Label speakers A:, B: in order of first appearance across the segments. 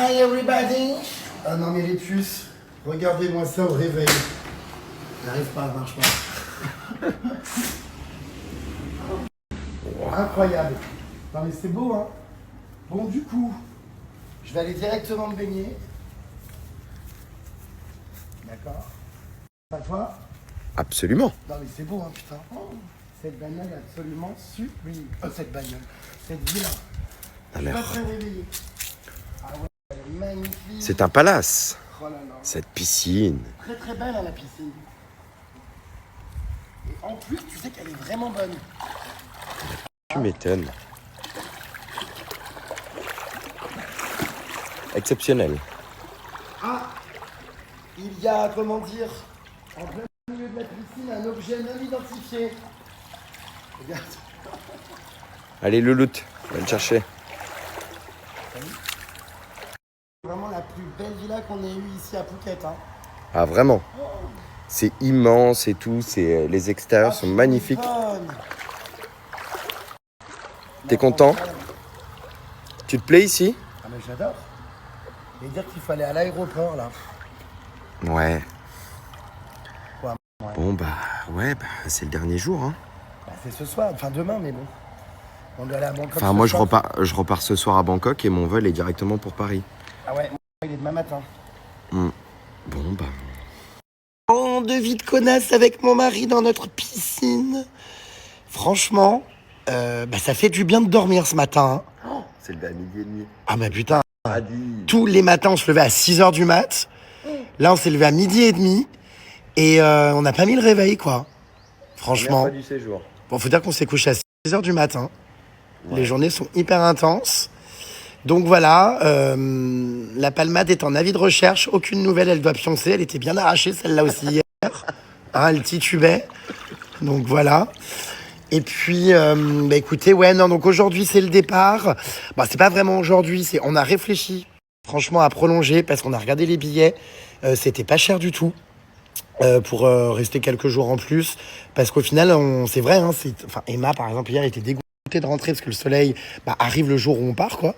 A: Hi everybody. Ah non mais les puces, regardez-moi ça au réveil. J'arrive pas, ça marche pas. Incroyable. Non mais c'est beau hein. Bon du coup, je vais aller directement me baigner. D'accord. Pas toi?
B: Absolument.
A: Non mais c'est beau hein putain. Oh, cette bagnole est absolument sublime. Oh cette bagnole, cette villa. Je suis pas très réveillé. Ah ouais, elle est magnifique.
B: C'est un palace.
A: Oh là là.
B: Cette piscine.
A: Très très belle hein, la piscine. Et en plus, tu sais qu'elle est vraiment bonne.
B: Tu m'étonnes. Exceptionnel.
A: Ah, il y a, comment dire, en plein milieu de la piscine, un objet non identifié. Regarde.
B: Allez, Louloute, va le chercher.
A: Vraiment la plus belle villa qu'on ait eue ici à Phuket. Hein.
B: Ah, vraiment. C'est immense et tout. Les extérieurs sont magnifiques.
A: Bonne.
B: T'es content? Tu te plais ici?
A: Ah mais j'adore. Et dire qu'il faut aller à l'aéroport là.
B: Ouais.
A: Quoi, ouais.
B: Bon, c'est le dernier jour. Hein.
A: Bah, c'est ce soir, enfin demain mais bon. On doit aller à Bangkok.
B: Enfin, moi, je repars ce soir à Bangkok et mon vol est directement pour Paris.
A: Ah ouais, il est demain matin.
B: Bon,
A: Oh, de vie de connasse avec mon mari dans notre piscine. Franchement, ça fait du bien de dormir ce matin. Hein.
B: c'est levé à midi et demi.
A: Ah mais putain,
B: Adi.
A: tous les matins on se levait à 6h du mat. Là on s'est levé à midi et demi. Et on n'a pas mis le réveil quoi. Franchement.
B: Du séjour.
A: Bon, faut dire qu'on s'est couché à 6h du matin.
B: Ouais.
A: Les journées sont hyper intenses. Donc voilà, la palmade est en avis de recherche. Aucune nouvelle, elle doit pioncer. Elle était bien arrachée celle-là aussi hier. Hein, elle titubait. Donc voilà. Et puis, écoutez, ouais, non, donc aujourd'hui c'est le départ. Bah, c'est pas vraiment aujourd'hui, on a réfléchi franchement à prolonger parce qu'on a regardé les billets. C'était pas cher du tout pour rester quelques jours en plus. Parce qu'au final, c'est vrai, hein, Emma par exemple hier était dégoûtée de rentrer parce que le soleil arrive le jour où on part, quoi.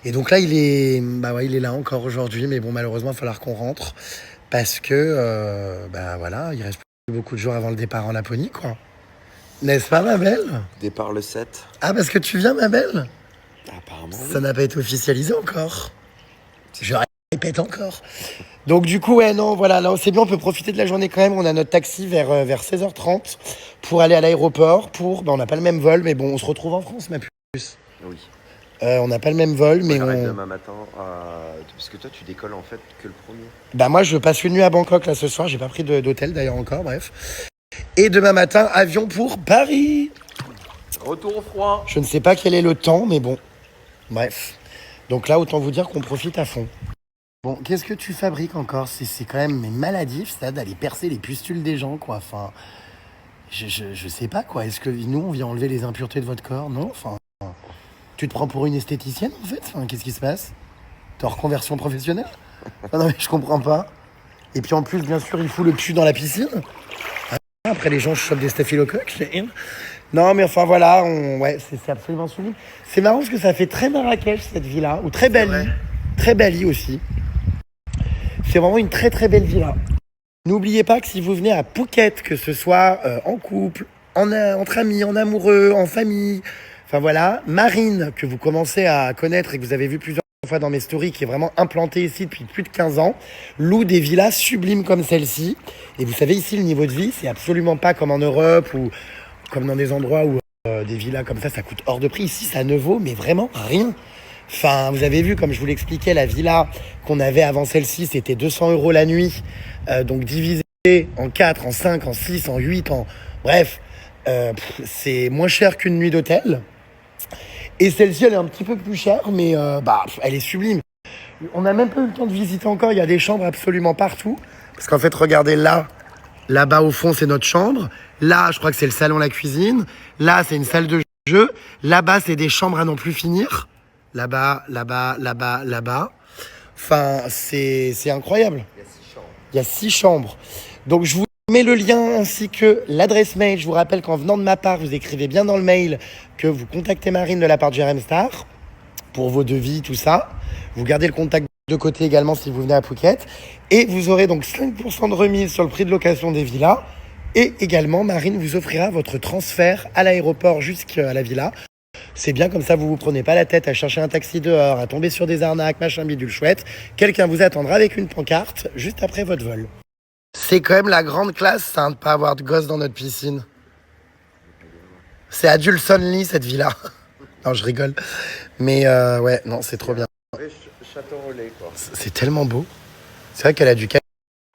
A: Et donc là, il est là encore aujourd'hui, mais bon, malheureusement, il va falloir qu'on rentre parce que, il reste plus beaucoup de jours avant le départ en Laponie, quoi. N'est-ce pas, ma belle?
B: Départ le 7.
A: Ah, parce que tu viens, ma belle?
B: Apparemment,
A: Ça n'a pas été officialisé encore. Je répète encore. Donc du coup, ouais, non, voilà, là, c'est bien, on peut profiter de la journée quand même. On a notre taxi vers 16h30 pour aller à l'aéroport. On n'a pas le même vol, mais bon, on se retrouve en France, ma puce.
B: Oui.
A: On n'a pas le même vol, mais
B: J'arrive demain matin, parce que toi, tu décolles en fait que le premier.
A: Bah moi, je passe une nuit à Bangkok, là, ce soir. J'ai pas pris d'hôtel, d'ailleurs, encore, bref. Et demain matin, avion pour Paris.
B: Retour au froid.
A: Je ne sais pas quel est le temps, mais bon, bref. Donc là, autant vous dire qu'on profite à fond. Bon, qu'est-ce que tu fabriques encore? C'est quand même maladif, ça, d'aller percer les pustules des gens, quoi. Enfin, je sais pas, quoi. Est-ce que nous, on vient enlever les impuretés de votre corps? Non, enfin... Tu te prends pour une esthéticienne, en fait? Enfin, qu'est-ce qui se passe? T'es en reconversion professionnelle? Non, mais je comprends pas. Et puis en plus, bien sûr, il fout le pu dans la piscine. Après, les gens chopent des staphylocoques. Non, mais enfin, voilà, c'est absolument sublime. C'est marrant parce que ça fait très Marrakech, cette villa, ou très Bali. Très Bali aussi. C'est vraiment une très très belle villa. N'oubliez pas que si vous venez à Phuket, que ce soit en couple, entre amis, en amoureux, en famille, enfin voilà, Marine, que vous commencez à connaître et que vous avez vu plusieurs fois dans mes stories, qui est vraiment implantée ici depuis plus de 15 ans, loue des villas sublimes comme celle-ci. Et vous savez, ici, le niveau de vie, c'est absolument pas comme en Europe ou comme dans des endroits où des villas comme ça coûte hors de prix. Ici, ça ne vaut mais vraiment rien. Enfin, vous avez vu, comme je vous l'expliquais, la villa qu'on avait avant celle-ci, c'était 200 € la nuit. Donc divisé en 4, en 5, en 6, en 8, Bref, c'est moins cher qu'une nuit d'hôtel. Et celle-ci, elle est un petit peu plus chère, mais elle est sublime. On n'a même pas eu le temps de visiter encore. Il y a des chambres absolument partout. Parce qu'en fait, regardez là-bas au fond, c'est notre chambre. Là, je crois que c'est le salon, la cuisine. Là, c'est une salle de jeu. Là-bas, c'est des chambres à n'en plus finir. Là-bas, là-bas, là-bas, là-bas. Enfin, c'est incroyable. Il y a 6 chambres. Donc, je vous mets le lien ainsi que l'adresse mail. Je vous rappelle qu'en venant de ma part, vous écrivez bien dans le mail que vous contactez Marine de la part de Jérém Star pour vos devis, tout ça. Vous gardez le contact de côté également si vous venez à Phuket. Et vous aurez donc 5% de remise sur le prix de location des villas. Et également, Marine vous offrira votre transfert à l'aéroport jusqu'à la villa. C'est bien comme ça, vous vous prenez pas la tête à chercher un taxi dehors, à tomber sur des arnaques, machin bidule chouette. Quelqu'un vous attendra avec une pancarte juste après votre vol. C'est quand même la grande classe, ça, de ne pas avoir de gosses dans notre piscine. C'est adults only, cette villa. Non, je rigole. Mais ouais, non, c'est trop bien.
B: Château relais, quoi.
A: C'est tellement beau. C'est vrai qu'elle a du...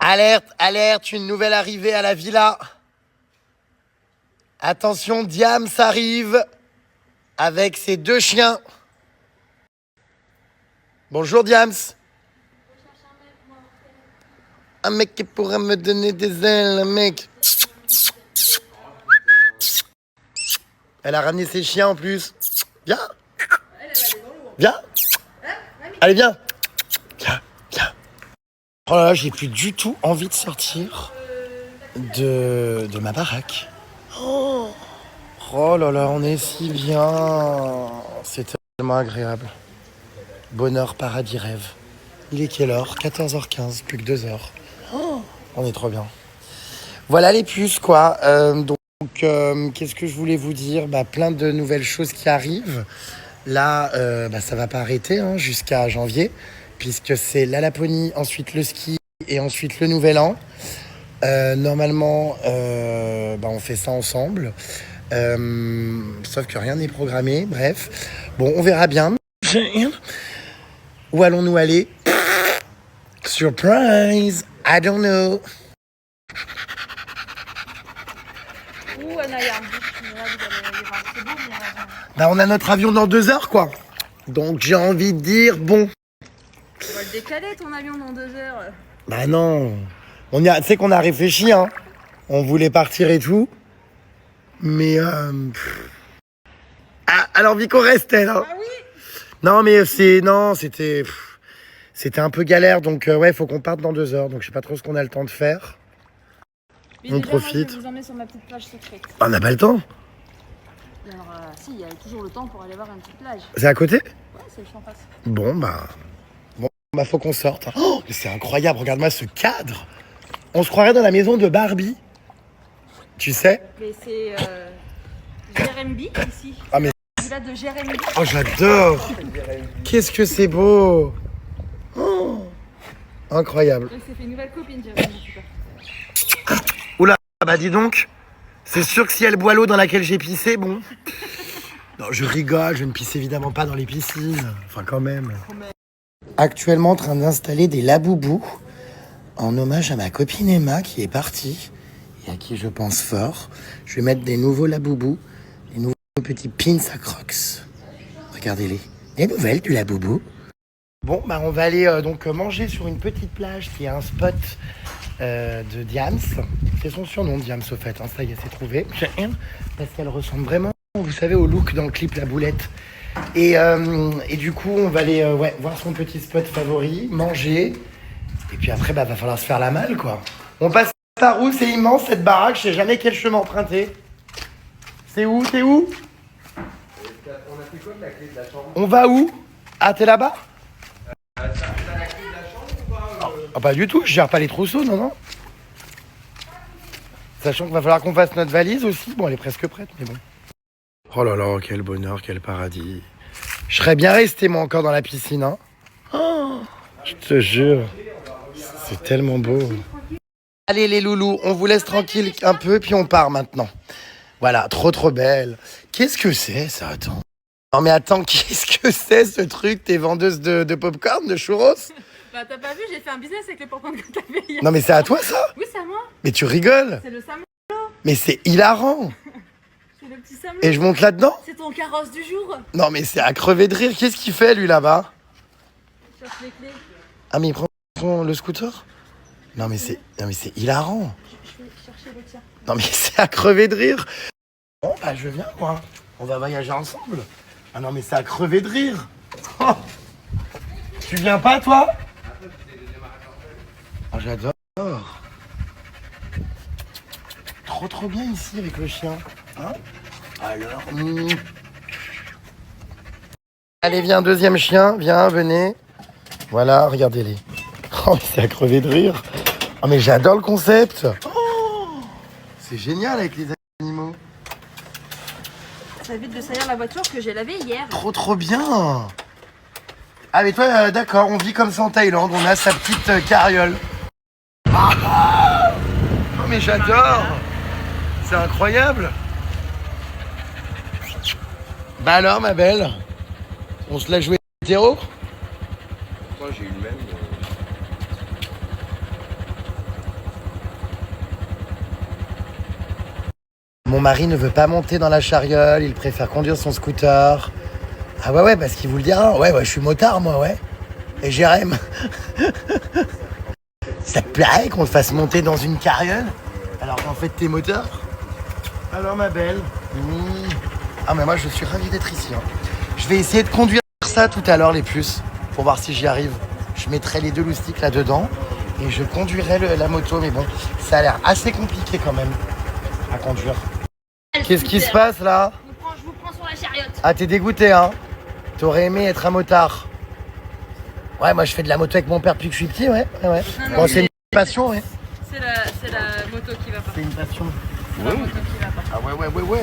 A: Alerte, alerte, une nouvelle arrivée à la villa. Attention, Diams arrive avec ses 2 chiens. Bonjour, Diams. Un mec qui pourrait me donner des ailes, un mec. Elle a ramené ses chiens en plus. Viens. Viens. Allez, viens. Viens, viens. Oh là là, j'ai plus du tout envie de sortir de ma baraque. Oh là là, on est si bien. C'est tellement agréable. Bonheur, paradis, rêve. Il est quelle heure? 14h15, plus que 2 heures. Oh, on est trop bien. Voilà les puces, quoi. Donc, qu'est-ce que je voulais vous dire? Plein de nouvelles choses qui arrivent. Là, ça va pas arrêter jusqu'à janvier, puisque c'est la Laponie, ensuite le ski et ensuite le Nouvel An. Normalement, on fait ça ensemble. Sauf que rien n'est programmé, bref. Bon, on verra bien. Où allons-nous aller? Surprise! I don't know. On a notre avion dans 2 heures, quoi. Donc j'ai envie de dire, bon.
C: On va le décaler ton avion dans 2 heures.
A: Bah non. Tu sais qu'on a réfléchi, hein. On voulait partir et tout. Mais alors Vico restait là.
C: Ah oui.
A: Non mais c'était un peu galère, donc ouais, faut qu'on parte dans 2 heures. Donc je sais pas trop ce qu'on a le temps de faire.
C: Mais
A: on
C: déjà,
A: profite.
C: Moi, je vais vous emmener sur ma petite plage secrète.
A: On n'a pas le temps.
C: Alors si, il y a toujours le temps pour aller voir une petite plage.
A: C'est à côté?
C: Ouais, c'est juste en face.
A: Bon, faut qu'on sorte. Oh, mais c'est incroyable, regarde-moi ce cadre. On se croirait dans la maison de Barbie. Tu sais?
C: Mais c'est Jérémy ici.
A: Ah mais...
C: C'est la de Jérémy.
A: Oh, j'adore. Qu'est-ce que c'est beau. Oh, incroyable.
C: Il s'est fait une nouvelle copine, Jérémy, en tout cas.
A: Oula, bah dis donc. C'est sûr que si elle boit l'eau dans laquelle j'ai pissé, bon... Non, je rigole, je ne pisse évidemment pas dans les piscines. Enfin, quand même. Actuellement en train d'installer des laboubous en hommage à ma copine Emma qui est partie et à qui je pense fort. Je vais mettre des nouveaux laboubous, des nouveaux petits pins à crocs. Regardez-les. Des nouvelles du laboubou. Bon, on va aller donc manger sur une petite plage qui est un spot de Diams. C'est son surnom, Diams, au fait. Ça y est, c'est trouvé. Parce qu'elle ressemble vraiment, vous savez, au look dans le clip La Boulette. Et du coup, on va aller voir son petit spot favori, manger. Et puis après, va falloir se faire la malle, quoi. On passe par où? C'est immense, cette baraque. Je sais jamais quel chemin emprunter. C'est où? T'es où?
B: On a fait quoi de la clé de la chambre?
A: On va où? Ah, t'es là-bas?
B: T'as la clé de la chambre ou pas
A: Ah, pas du tout. Je gère pas les trousseaux, non. Sachant qu'il va falloir qu'on fasse notre valise aussi. Bon, elle est presque prête, mais bon. Oh là là, quel bonheur, quel paradis. Je serais bien resté, moi, encore dans la piscine, hein. Oh, je te jure. C'est tellement beau. Allez, les loulous, on vous laisse tranquille un peu, puis on part maintenant. Voilà, trop belle. Qu'est-ce que c'est, ça? Attends. Non, mais attends, qu'est-ce que c'est, ce truc? T'es vendeuse de popcorn, de churros?
C: Bah t'as pas vu, j'ai fait un business avec le popcorn que t'avais hier.
A: Non, mais c'est à toi, ça?
C: Oui, c'est à moi.
A: Mais tu rigoles?
C: C'est le Sam.
A: Mais c'est hilarant.
C: C'est le petit Sam.
A: Et je monte là-dedans?
C: C'est ton carrosse du jour.
A: Non, mais c'est à crever de rire. Qu'est-ce qu'il fait, lui, là-bas?
C: Je cherche les clés.
A: Ah, mais il prend le scooter? Non, mais c'est hilarant.
C: Je vais chercher le tien.
A: Non, mais c'est à crever de rire. Bon, je viens, moi. On va voyager ensemble. Ah non, mais c'est à crever de rire. Oh. Tu viens pas, toi? Ah, j'adore. Trop bien ici avec le chien. Hein? Alors... Allez, viens, deuxième chien. Viens, venez. Voilà, regardez-les. Oh, mais c'est à crever de rire. Oh, mais j'adore le concept. Oh, c'est génial avec les animaux.
C: Ça évite de salir la voiture que j'ai lavée hier.
A: Trop bien. Ah mais toi, d'accord, on vit comme ça en Thaïlande. On a sa petite carriole. Ah, oh, mais j'adore. C'est incroyable. Bah alors, ma belle, on se l'a joué hétéro?
B: Moi, j'ai eu le même.
A: Mon mari ne veut pas monter dans la charriole, il préfère conduire son scooter. Ah ouais, parce qu'il vous le dira. Ouais, je suis motard, moi, ouais. Et Jérém. Ça te plairait qu'on le fasse monter dans une carriole alors qu'en fait t'es moteur? Alors ma belle. Ah mais moi je suis ravi d'être ici. Hein. Je vais essayer de conduire ça tout à l'heure les puces pour voir si j'y arrive. Je mettrai les 2 loustiques là-dedans et je conduirai la moto. Mais bon, ça a l'air assez compliqué quand même à conduire. Qu'est-ce qui se passe là?
C: Je vous prends sur la chariote.
A: Ah t'es dégoûté hein? T'aurais aimé être un motard? Ouais, moi je fais de la moto avec mon père depuis que je suis petit, ouais. Bon, c'est une passion, ouais.
C: C'est la moto qui va pas.
A: C'est une passion.
C: C'est la moto qui va pas.
A: Ah ouais.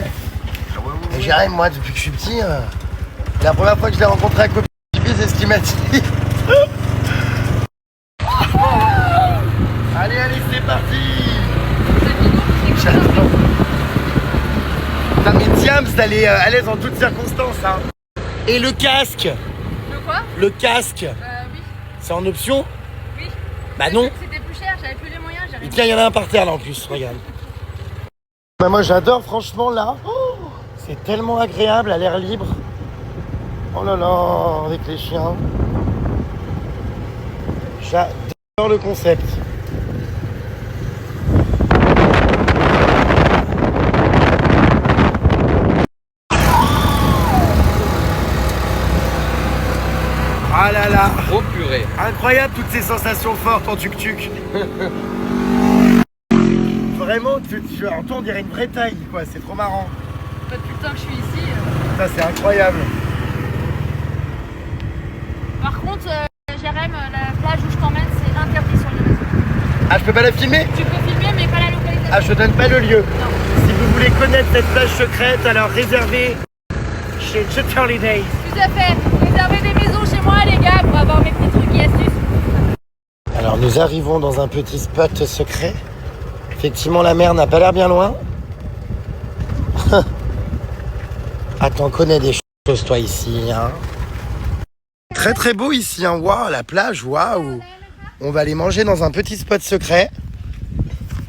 A: Et Jérém, moi, depuis que je suis petit, la première fois que je l'ai rencontré à Copie, c'est ce qu'il m'a dit. Allez, c'est parti. J'adore. Putain, mais Diams, elle est à l'aise en toutes circonstances, hein. Et le casque?
C: Le quoi?
A: Le casque,
C: Oui.
A: c'est en option?
C: Oui.
A: Bah non.
C: C'était plus cher, j'avais plus les moyens.
A: Et tiens, il y en a un par terre là en plus, regarde. Bah moi j'adore franchement là. Oh, c'est tellement agréable à l'air libre. Oh là là, avec les chiens. J'adore le concept. Ah là là.
B: Oh purée.
A: Incroyable toutes ces sensations fortes en tuk-tuk. Vraiment, tu entends, on dirait une vraie taille, quoi. C'est trop marrant.
C: Depuis le temps que je suis ici.
A: Ça, c'est incroyable.
C: Par contre, Jérém, la plage où je t'emmène, c'est interdit sur le réseau.
A: Ah, je peux pas la filmer?
C: Tu peux filmer, mais pas la localisation.
A: Ah, je donne pas le lieu.
C: Non.
A: Si vous voulez connaître cette plage secrète, alors réservez chez Just Holidays.
C: Tout à fait. Réservez des maisons chez moi, les gars, pour avoir mes petits trucs et astuces.
A: Alors, nous arrivons dans un petit spot secret. Effectivement, la mer n'a pas l'air bien loin. Ah, t'en connais des choses, toi, ici, hein. Très beau ici, hein. Waouh, la plage, waouh. On va aller manger dans un petit spot secret.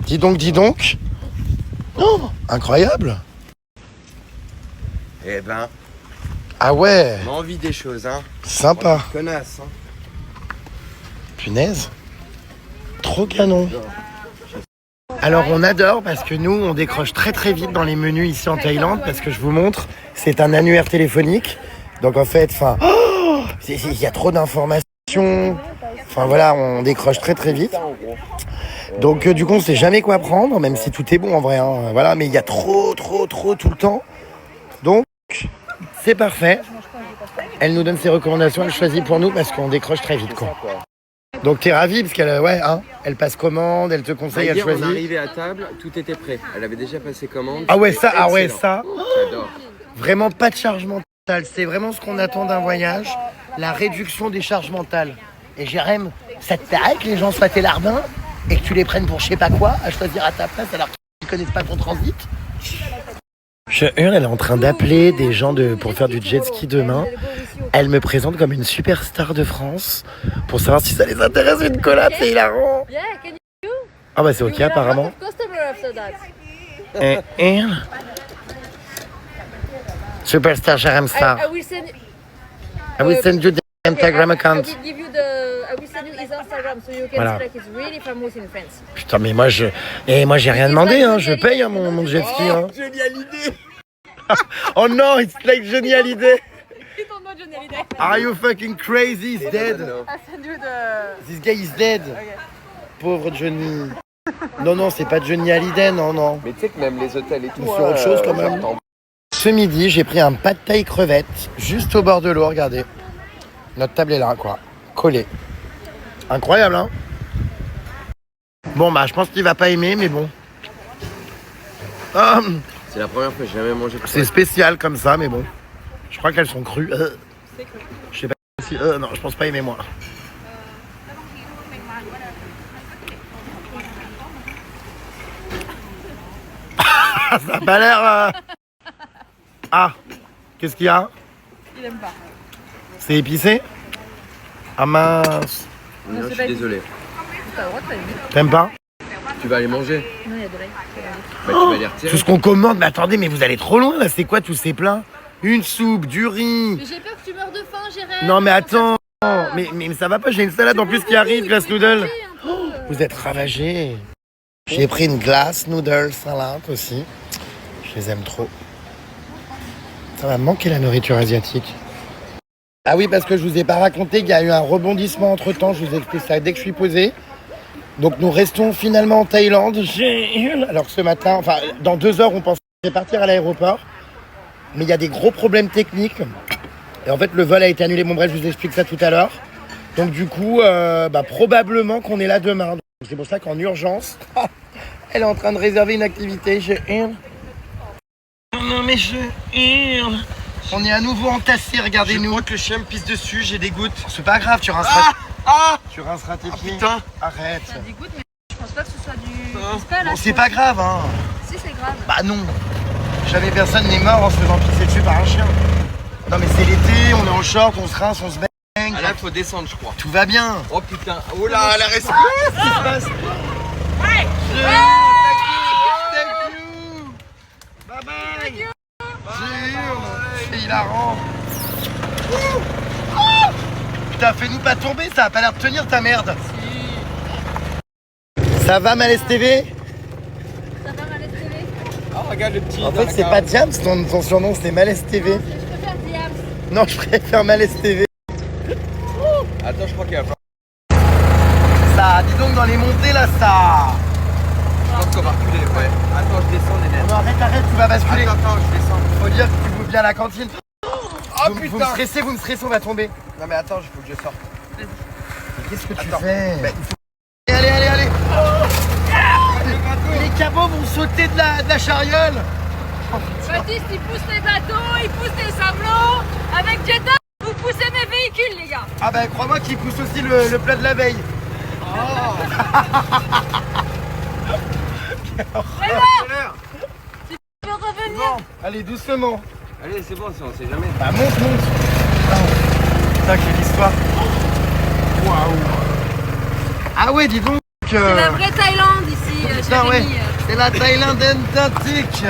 A: Dis donc. Oh, incroyable.
B: Eh ben,
A: Ah ouais,
B: on a envie des choses, hein.
A: sympa.
B: Connasse, hein.
A: Punaise. Trop canon. Alors on adore parce que nous on décroche très vite dans les menus ici en Thaïlande parce que je vous montre, c'est un annuaire téléphonique. Donc en fait, il y a trop d'informations. Enfin voilà, on décroche très vite. Donc du coup on sait jamais quoi prendre, même si tout est bon en vrai. Hein. Voilà, mais il y a trop tout le temps. Donc c'est parfait. Elle nous donne ses recommandations, elle choisit pour nous parce qu'on décroche très vite quoi. Donc t'es ravie parce qu'elle elle passe commande, elle te conseille, elle
B: Hier, on est
A: choisit.
B: arrivé à table, tout était prêt. Elle avait déjà passé commande.
A: Ah ouais ça,
B: Excellent. J'adore.
A: Vraiment pas de charge mentale. C'est vraiment ce qu'on attend d'un voyage, la réduction des charges mentales. Et Jérém, ça te plairait que les gens soient tes larbins et que tu les prennes pour je sais pas quoi à choisir à ta place alors qu'ils connaissent pas ton transit? Elle est en train d'appeler des gens pour faire du jet ski demain. Elle me présente comme une superstar de France pour savoir si ça les intéresse une collab, c'est hilarant.
C: Yeah, can you?
A: Ah bah c'est ok apparemment.
C: Customer after that.
A: Et superstar Jérém Star.
C: I will send.
A: I will send you the Instagram account.
C: I will give you I will send you his Instagram so you can
A: Voilà.
C: see like he's really famous in France.
A: Putain mais moi j'ai rien demandé hein, je paye hein, mon jet ski hein.
B: Johnny Hallyday.
A: Oh non, it's like Johnny Hallyday.
C: You don't know Johnny Hallyday.
A: Are you fucking crazy? He's dead.
C: I send you the.
A: This guy is dead. Pauvre Johnny. Non, c'est pas Johnny Hallyday, non.
B: Mais tu sais que même les hôtels et tout.
A: C'est autre chose quand même. Ce midi, j'ai pris un pad thaï crevette juste au bord de l'eau, regardez. Notre table est là, quoi. collé. Incroyable, hein? Bon, bah, je pense qu'il va pas aimer, mais bon. Ah,
B: C'est la première fois que j'ai jamais mangé de
A: c'est spécial comme ça, mais bon. Je crois qu'elles sont crues. Je sais pas si... non, je pense pas aimer, moi. Ça a pas l'air... Ah, qu'est-ce qu'il y a?
C: Il aime pas.
A: C'est épicé? Ah mince.
B: Non, je suis désolé.
C: T'as le droit de pas aimer.
A: T'aimes pas?
B: Tu vas aller manger?
C: Non, il y a de l'ail.
B: Bah, tu vas les retirer.
A: Tout ce qu'on commande, mais attendez, mais vous allez trop loin là, c'est quoi tous ces plats? Une soupe, du riz.
C: Mais j'ai peur que tu meurs de faim, Jérém.
A: Non mais attends, mais ça va pas, j'ai une salade en plus qui arrive, glace noodle. Vous êtes ravagés. J'ai pris une glace noodle salade aussi. Je les aime trop. Ça va me manquer la nourriture asiatique. Ah oui, parce que je vous ai pas raconté qu'il y a eu un rebondissement entre temps, je vous explique ça dès que je suis posé. Donc nous restons finalement en Thaïlande. Alors ce matin, enfin dans 2 heures, on pensait partir à l'aéroport. Mais il y a des gros problèmes techniques. Et en fait, le vol a été annulé. Bon bref, je vous explique ça tout à l'heure. Donc du coup, probablement qu'on est là demain. Donc, c'est pour ça qu'en urgence, elle est en train de réserver une activité. Je hurle. Non mais je hurle. On est à nouveau entassés, regardez-nous. Je crois que le chien me pisse dessus, j'ai des gouttes. C'est pas grave, tu rinceras. Tu rinceras tes pieds. Putain. Arrête.
C: Ça dégoûte, mais je pense pas que ce soit du spell.
A: Bon, c'est pas grave, hein.
C: Si, c'est grave.
A: Bah non. Jamais personne n'est mort en se faisant pisser dessus par un chien. Non mais c'est l'été, on est en short, on se rince, on se baigne.
B: Ah là, faut descendre, je crois.
A: Tout va bien.
B: Oh putain. Oh là, la respire.
A: Qu'est-ce qui se passe? Thank you. Bye bye. C'est hilarant. Putain, fais-nous pas tomber, ça a pas l'air de tenir ta merde. Ça va, Malaise TV?
C: Ça va, Malaise TV?
B: Oh, regarde le petit.
A: En fait, c'est pas Diams, ton surnom, c'est Malaise TV.
C: Je préfère Diams.
A: Non, je préfère Malaise TV.
B: Attends, je crois qu'il y a pas.
A: Ça, dis donc, dans les montées, là, ça.
B: Je pense qu'on va reculer, ouais. Attends, je descends, les
A: Non, arrête, tu vas basculer.
B: Attends, je descends.
A: Faut dire que tu bouges bien à la cantine.
B: Oh
A: Vous me
B: putain.
A: stressez, on va tomber.
B: Non, mais attends, il faut que je sorte.
A: Mais qu'est-ce que tu
B: Attends.
A: fais?
B: Mais
A: Allez. Les cabots vont sauter de la chariole.
C: Baptiste, il pousse les bateaux, il pousse les sablons. Avec Jetta, vous poussez mes véhicules, les gars.
A: Ah bah crois-moi qu'il pousse aussi le plat de la veille.
C: Vraiment, tu peux revenir.
A: Bon, allez doucement.
B: Allez, c'est bon, on sait jamais.
A: Bah monte. Putain, quelle histoire. Waouh. Ah ouais, dis donc.
C: C'est la vraie Thaïlande ici,
A: Putain, ouais.
C: Jérémy.
A: C'est la Thaïlande authentique.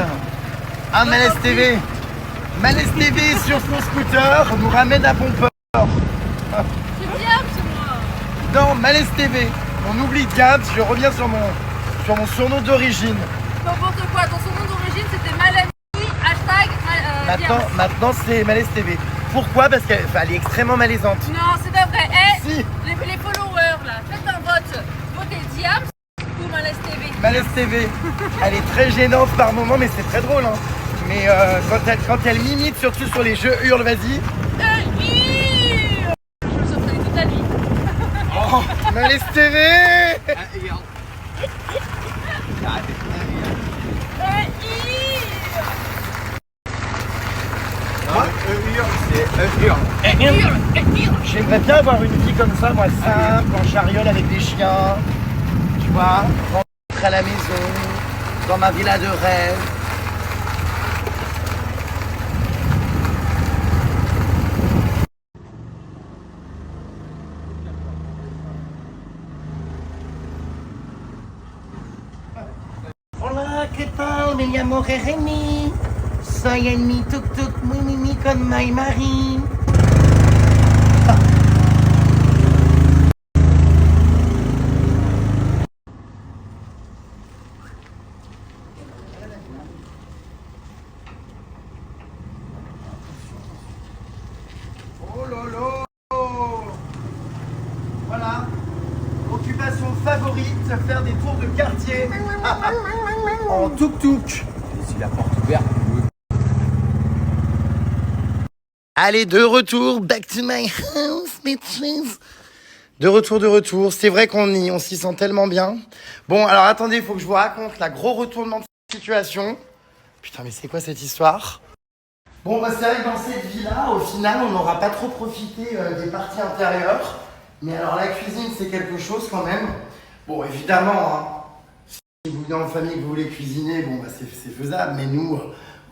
A: Ah, Malaise TV. Malaise TV sur son scooter nous ramène à bon port.
C: C'est Diams, moi.
A: Non, Malaise TV. On oublie Diams, je reviens sur mon surnom d'origine.
C: N'importe quoi, ton surnom d'origine c'était Malaise, hashtag Diams.
A: Maintenant c'est Malaise TV. Pourquoi? Parce qu'elle est extrêmement malaisante.
C: Non, c'est pas vrai. Eh,
A: Si.
C: les followers là, faites un vote. Votez Diams ou Malaise TV.
A: Malaise TV. Elle est très gênante par moment, mais c'est très drôle. Hein. Mais quand elle m'imite, surtout sur les jeux, hurle, vas-y.
C: Je me sauverai toute la vie.
A: Oh, Malaise TV.
B: Regarde.
A: J'aimerais bien avoir une vie comme ça, moi, simple, en chariole avec des chiens. Tu vois, rentrer à la maison, dans ma villa de rêve. Hola, ¿qué tal? Me llamo Jeremy. Soy en mi tuk-tuk muy mimi con my Marie. Oh lolo. Voilà. Occupation favorite, faire des tours de quartier en tuk-tuk.
B: Si la porte ouverte,
A: Allez, de retour, back to my house, bitches. De retour. C'est vrai on s'y sent tellement bien. Bon, alors attendez, il faut que je vous raconte la gros retournement de situation. Putain, mais c'est quoi cette histoire? Bon, bah c'est vrai que dans cette vie-là, au final, on n'aura pas trop profité des parties intérieures. Mais alors la cuisine, c'est quelque chose quand même. Bon, évidemment, hein, si vous venez en famille et que vous voulez cuisiner, bon, bah c'est faisable. Mais nous,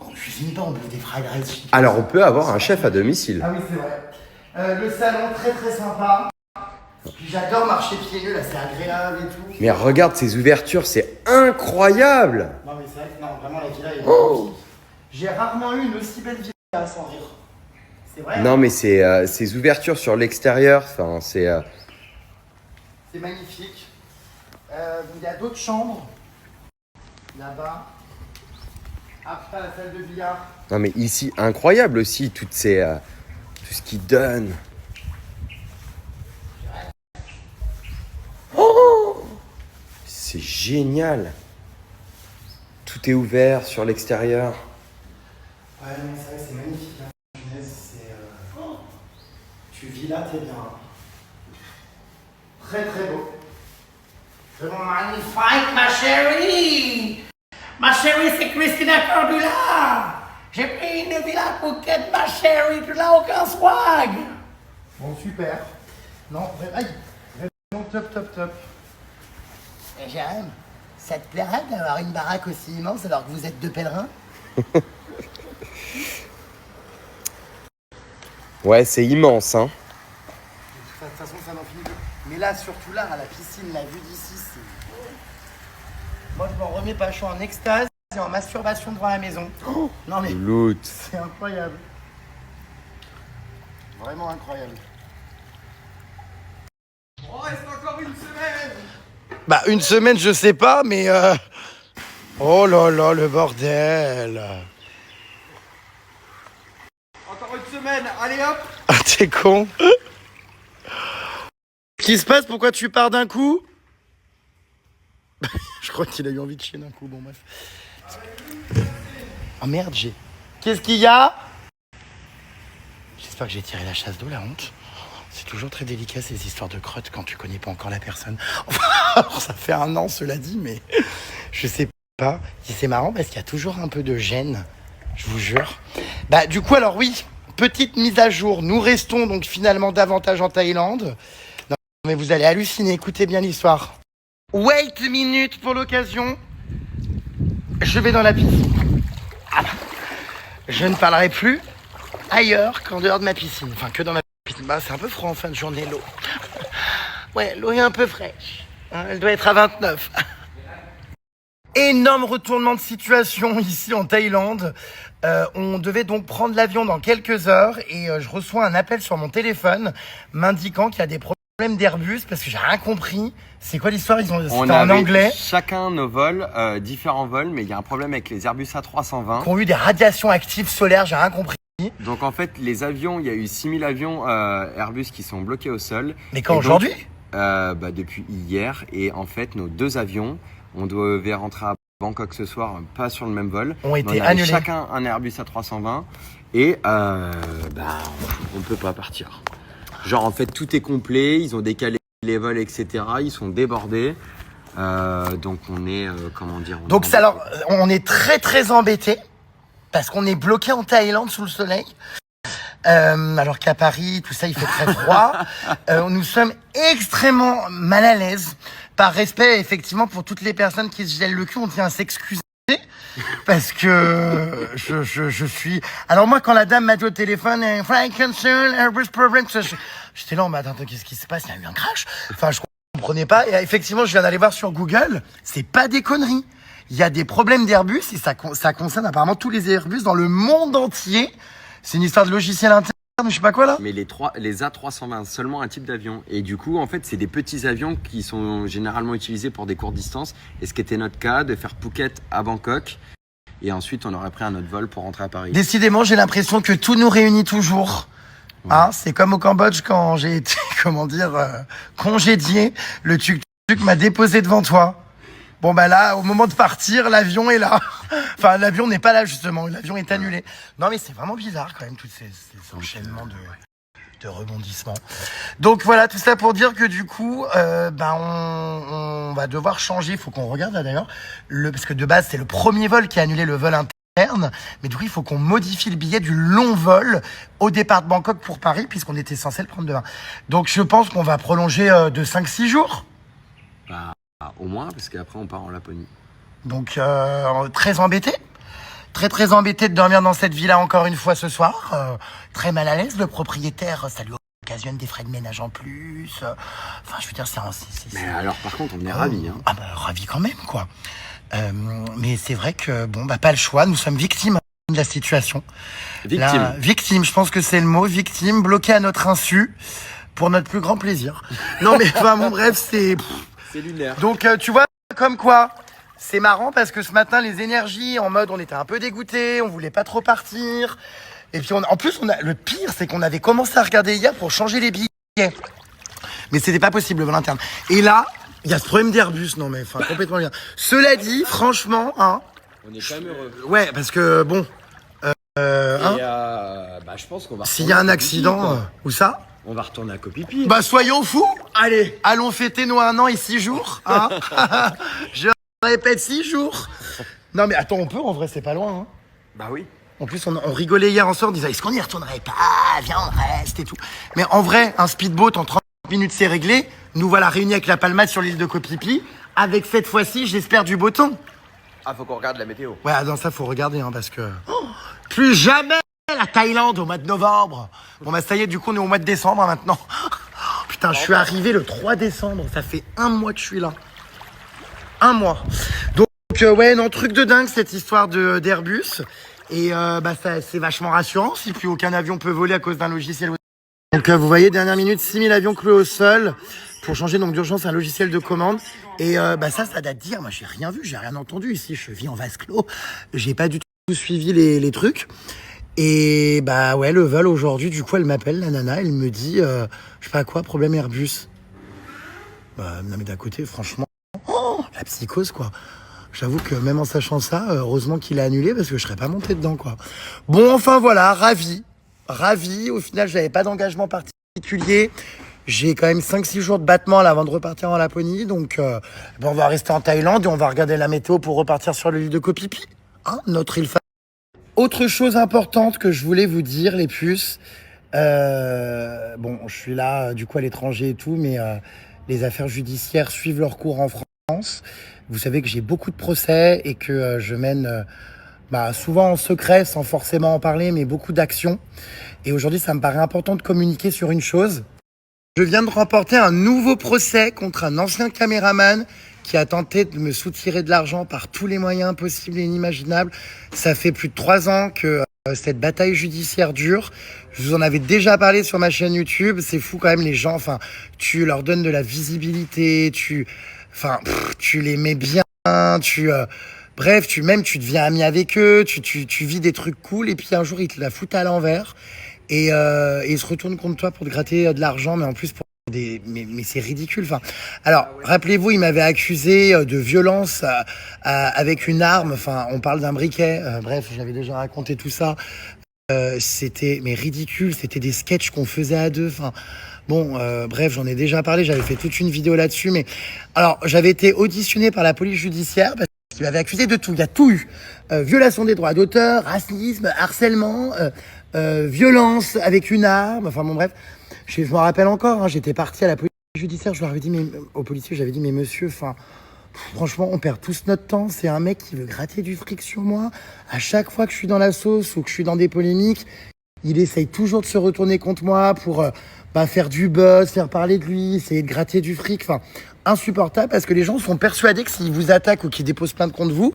A: on ne cuisine pas, on bouffe des fried rice.
B: Alors, on peut avoir un chef à domicile.
A: Ah oui, c'est vrai. Le salon, très très sympa. Puis j'adore marcher pieds nus, là, c'est agréable et tout.
B: Mais regarde ces ouvertures, c'est incroyable.
A: Non, mais c'est vrai que non, vraiment, la villa est magnifique. J'ai rarement eu une aussi belle villa, sans rire. C'est vrai.
B: Non, mais ces ouvertures sur l'extérieur, enfin, c'est...
A: C'est magnifique. Il y a d'autres chambres. Là-bas. Après, la salle de billard.
B: Non, mais ici, incroyable aussi, toutes ces... tout ce qui donne. Oh, c'est génial. Tout est ouvert sur l'extérieur.
A: Ouais, non, c'est vrai que c'est magnifique. Hein. Punaise, tu vis là, t'es bien. Très très beau. Vraiment magnifique, ma chérie. Ma chérie, c'est Christina Cordula. J'ai pris une villa Phuket, ma chérie. Tu n'as aucun swag. Bon, super. Non, vraiment top. Et Jérôme, ça te plairait d'avoir une baraque aussi immense alors que vous êtes deux pèlerins?
B: Ouais, c'est immense, hein.
A: De toute façon, ça n'en finit plus. Mais là, surtout là, à la piscine, la vue d'ici, c'est... Moi, je m'en remets pas, je suis en extase et en masturbation devant la maison. Oh non mais,
B: L'autre.
A: c'est incroyable. Vraiment incroyable.
D: Oh, reste encore une semaine.
A: Bah, une semaine, je sais pas, mais... Oh là là, le bordel.
D: Encore une semaine, allez hop.
A: Ah, t'es con. Qu'est-ce qui se passe? Pourquoi tu pars d'un coup? Je crois qu'il a eu envie de chier d'un coup, bon bref. Oh merde, Qu'est-ce qu'il y a? J'espère que j'ai tiré la chasse d'eau, la honte. C'est toujours très délicat ces histoires de crottes quand tu connais pas encore la personne. Alors, ça fait 1 an, cela dit, mais je sais pas. C'est marrant parce qu'il y a toujours un peu de gêne, je vous jure. Bah du coup, alors oui, petite mise à jour. Nous restons donc finalement davantage en Thaïlande. Non, mais vous allez halluciner, écoutez bien l'histoire. Wait a minute pour l'occasion. Je vais dans la piscine. Ah, je ne parlerai plus ailleurs qu'en dehors de ma piscine. Enfin, que dans ma piscine. Bah, c'est un peu froid en fin de journée, l'eau. Ouais, l'eau est un peu fraîche. Hein, elle doit être à 29. Énorme retournement de situation ici en Thaïlande. On devait donc prendre l'avion dans quelques heures et je reçois un appel sur mon téléphone m'indiquant qu'il y a des problèmes d'Airbus parce que j'ai rien compris. C'est quoi l'histoire? C'était en anglais.
B: Chacun nos vols, différents vols, mais il y a un problème avec les Airbus A320.
A: Qui ont eu des radiations actives solaires, j'ai rien compris.
B: Donc en fait, les avions, il y a eu 6000 avions Airbus qui sont bloqués au sol.
A: Mais quand
B: Et
A: aujourd'hui?
B: Donc, depuis hier. Et en fait, nos 2 avions, on devait rentrer à Bangkok ce soir, pas sur le même vol.
A: Ont été
B: on avait
A: annulés.
B: chacun un Airbus A320 et on ne peut pas partir. Genre en fait tout est complet, ils ont décalé les vols, etc. Ils sont débordés. Donc on est, comment dire...
A: Donc ça, alors, on est très très embêtés parce qu'on est bloqué en Thaïlande sous le soleil. Alors qu'à Paris, tout ça, il fait très froid. Nous sommes extrêmement mal à l'aise. Par respect, effectivement, pour toutes les personnes qui se gèlent le cul, on tient à s'excuser. Parce que je suis... Alors moi, quand la dame m'a dit au téléphone, Flight concern, Airbus problem, j'étais là, mais attends, qu'est-ce qui se passe? Il y a eu un crash? Enfin, je comprenais pas. Et effectivement, je viens d'aller voir sur Google, c'est pas des conneries. Il y a des problèmes d'Airbus et ça concerne apparemment tous les Airbus dans le monde entier. C'est une histoire de logiciel interne, je sais pas quoi là.
B: Mais les A320, seulement un type d'avion. Et du coup, en fait, c'est des petits avions qui sont généralement utilisés pour des courtes distances. Et ce qui était notre cas, de faire Phuket à Bangkok. Et ensuite, on aurait pris un autre vol pour rentrer à Paris.
A: Décidément, j'ai l'impression que tout nous réunit toujours. Ouais. Hein, c'est comme au Cambodge quand j'ai été, congédié. Le tuk-tuk m'a déposé devant toi. Bon, bah là, au moment de partir, l'avion est là. Enfin, l'avion n'est pas là, justement. L'avion est annulé. Non, mais c'est vraiment bizarre, quand même, tous ces enchaînements de rebondissement. Donc voilà, tout ça pour dire que du coup, on va devoir changer. Il faut qu'on regarde là d'ailleurs, parce que de base c'est le premier vol qui a annulé le vol interne, mais du coup il faut qu'on modifie le billet du long vol au départ de Bangkok pour Paris, puisqu'on était censé le prendre demain. Donc je pense qu'on va prolonger de 5-6 jours.
B: Bah, au moins, parce qu'après on part en Laponie.
A: Donc très embêté. Très embêté de dormir dans cette villa encore une fois ce soir. Très mal à l'aise, le propriétaire, ça lui occasionne des frais de ménage en plus. Enfin, je veux dire,
B: Mais alors, par contre, on est ravis. Hein.
A: Ah bah, ravis quand même, quoi. Mais c'est vrai que, pas le choix, nous sommes victimes de la situation.
B: Victime.
A: Victime, je pense que c'est le mot, victime, bloqué à notre insu, pour notre plus grand plaisir. Non mais, enfin, bon, bref, c'est...
B: C'est lunaire.
A: Donc, tu vois, comme quoi... C'est marrant parce que ce matin, les énergies, en mode on était un peu dégoûtés, on voulait pas trop partir. Et puis en plus, le pire, c'est qu'on avait commencé à regarder hier pour changer les billets. Mais c'était pas possible, le vol interne. Et là, il y a ce problème d'Airbus, non mais enfin complètement bien. Cela dit, franchement, hein.
B: On est quand même heureux.
A: Ouais, parce que bon.
B: Je pense qu'on va.
A: S'il y a un accident, où ça?
B: On va retourner à Koh Phi Phi.
A: Bah soyons fous. Allez, allons fêter nos 1 an et 6 jours. Hein. Je répète 6 jours. Non mais attends, on peut en vrai, c'est pas loin. Hein.
B: Bah oui.
A: En plus, on rigolait hier ensemble, on disait est-ce qu'on y retournerait pas? Viens, on reste et tout. Mais en vrai, un speedboat en 30 minutes, c'est réglé. Nous voilà réunis avec la Palmade sur l'île de Koh Phi Phi. Avec cette fois-ci, j'espère du beau temps.
B: Ah, faut qu'on regarde la météo.
A: Ouais, dans ça, faut regarder, hein, parce que... plus jamais la Thaïlande au mois de novembre. Bon, bah ça y est, du coup, on est au mois de décembre hein, maintenant. Putain, je suis arrivé le 3 décembre. Ça fait 1 mois que je suis là. 1 mois. Donc, ouais, non, truc de dingue, cette histoire d'Airbus. Et ça, c'est vachement rassurant si plus aucun avion peut voler à cause d'un logiciel. Donc vous voyez, dernière minute, 6000 avions cloués au sol pour changer donc d'urgence un logiciel de commande. Et ça date d'hier. Moi, j'ai rien vu, j'ai rien entendu. Ici, je vis en vase clos. J'ai pas du tout suivi les trucs. Et ouais, le vol aujourd'hui, du coup, elle m'appelle, la nana, elle me dit, je sais pas quoi, problème Airbus. Non mais d'un côté, franchement, la psychose, quoi. J'avoue que même en sachant ça, heureusement qu'il a annulé parce que je serais pas monté dedans, quoi. Bon, enfin voilà, ravi. Au final, j'avais pas d'engagement particulier. J'ai quand même 5-6 jours de battement là avant de repartir en Laponie. Donc, on va rester en Thaïlande et on va regarder la météo pour repartir sur l'île de Koh Phi Phi. Hein, notre île. Autre chose importante que je voulais vous dire, les puces. Je suis là, du coup, à l'étranger et tout, mais les affaires judiciaires suivent leur cours en France. Vous savez que j'ai beaucoup de procès et que je mène souvent en secret, sans forcément en parler, mais beaucoup d'actions. Et aujourd'hui, ça me paraît important de communiquer sur une chose. Je viens de remporter un nouveau procès contre un ancien caméraman qui a tenté de me soutirer de l'argent par tous les moyens possibles et inimaginables. Ça fait plus de 3 ans que cette bataille judiciaire dure. Je vous en avais déjà parlé sur ma chaîne YouTube. C'est fou quand même, les gens. Enfin, tu leur donnes de la visibilité, tu les mets bien, tu deviens ami avec eux, tu vis des trucs cool, et puis un jour, ils te la foutent à l'envers, et ils se retournent contre toi pour te gratter de l'argent, mais en plus, mais c'est ridicule. Enfin, alors, rappelez-vous, ils m'avaient accusé de violence avec une arme, enfin, on parle d'un briquet, j'avais déjà raconté tout ça. C'était ridicule, c'était des sketchs qu'on faisait à deux, enfin... j'en ai déjà parlé, j'avais fait toute une vidéo là-dessus, mais alors j'avais été auditionné par la police judiciaire parce qu'ils m'avaient accusé de tout, il y a tout eu. Violation des droits d'auteur, racisme, harcèlement, violence avec une arme, je me rappelle encore, hein, j'étais parti à la police judiciaire, je leur avais dit, au policier, j'avais dit, mais monsieur, franchement, on perd tous notre temps, c'est un mec qui veut gratter du fric sur moi, à chaque fois que je suis dans la sauce ou que je suis dans des polémiques, il essaye toujours de se retourner contre moi pour faire du buzz, faire parler de lui, essayer de gratter du fric. Enfin, insupportable parce que les gens sont persuadés que s'ils vous attaquent ou qu'ils déposent plainte contre vous,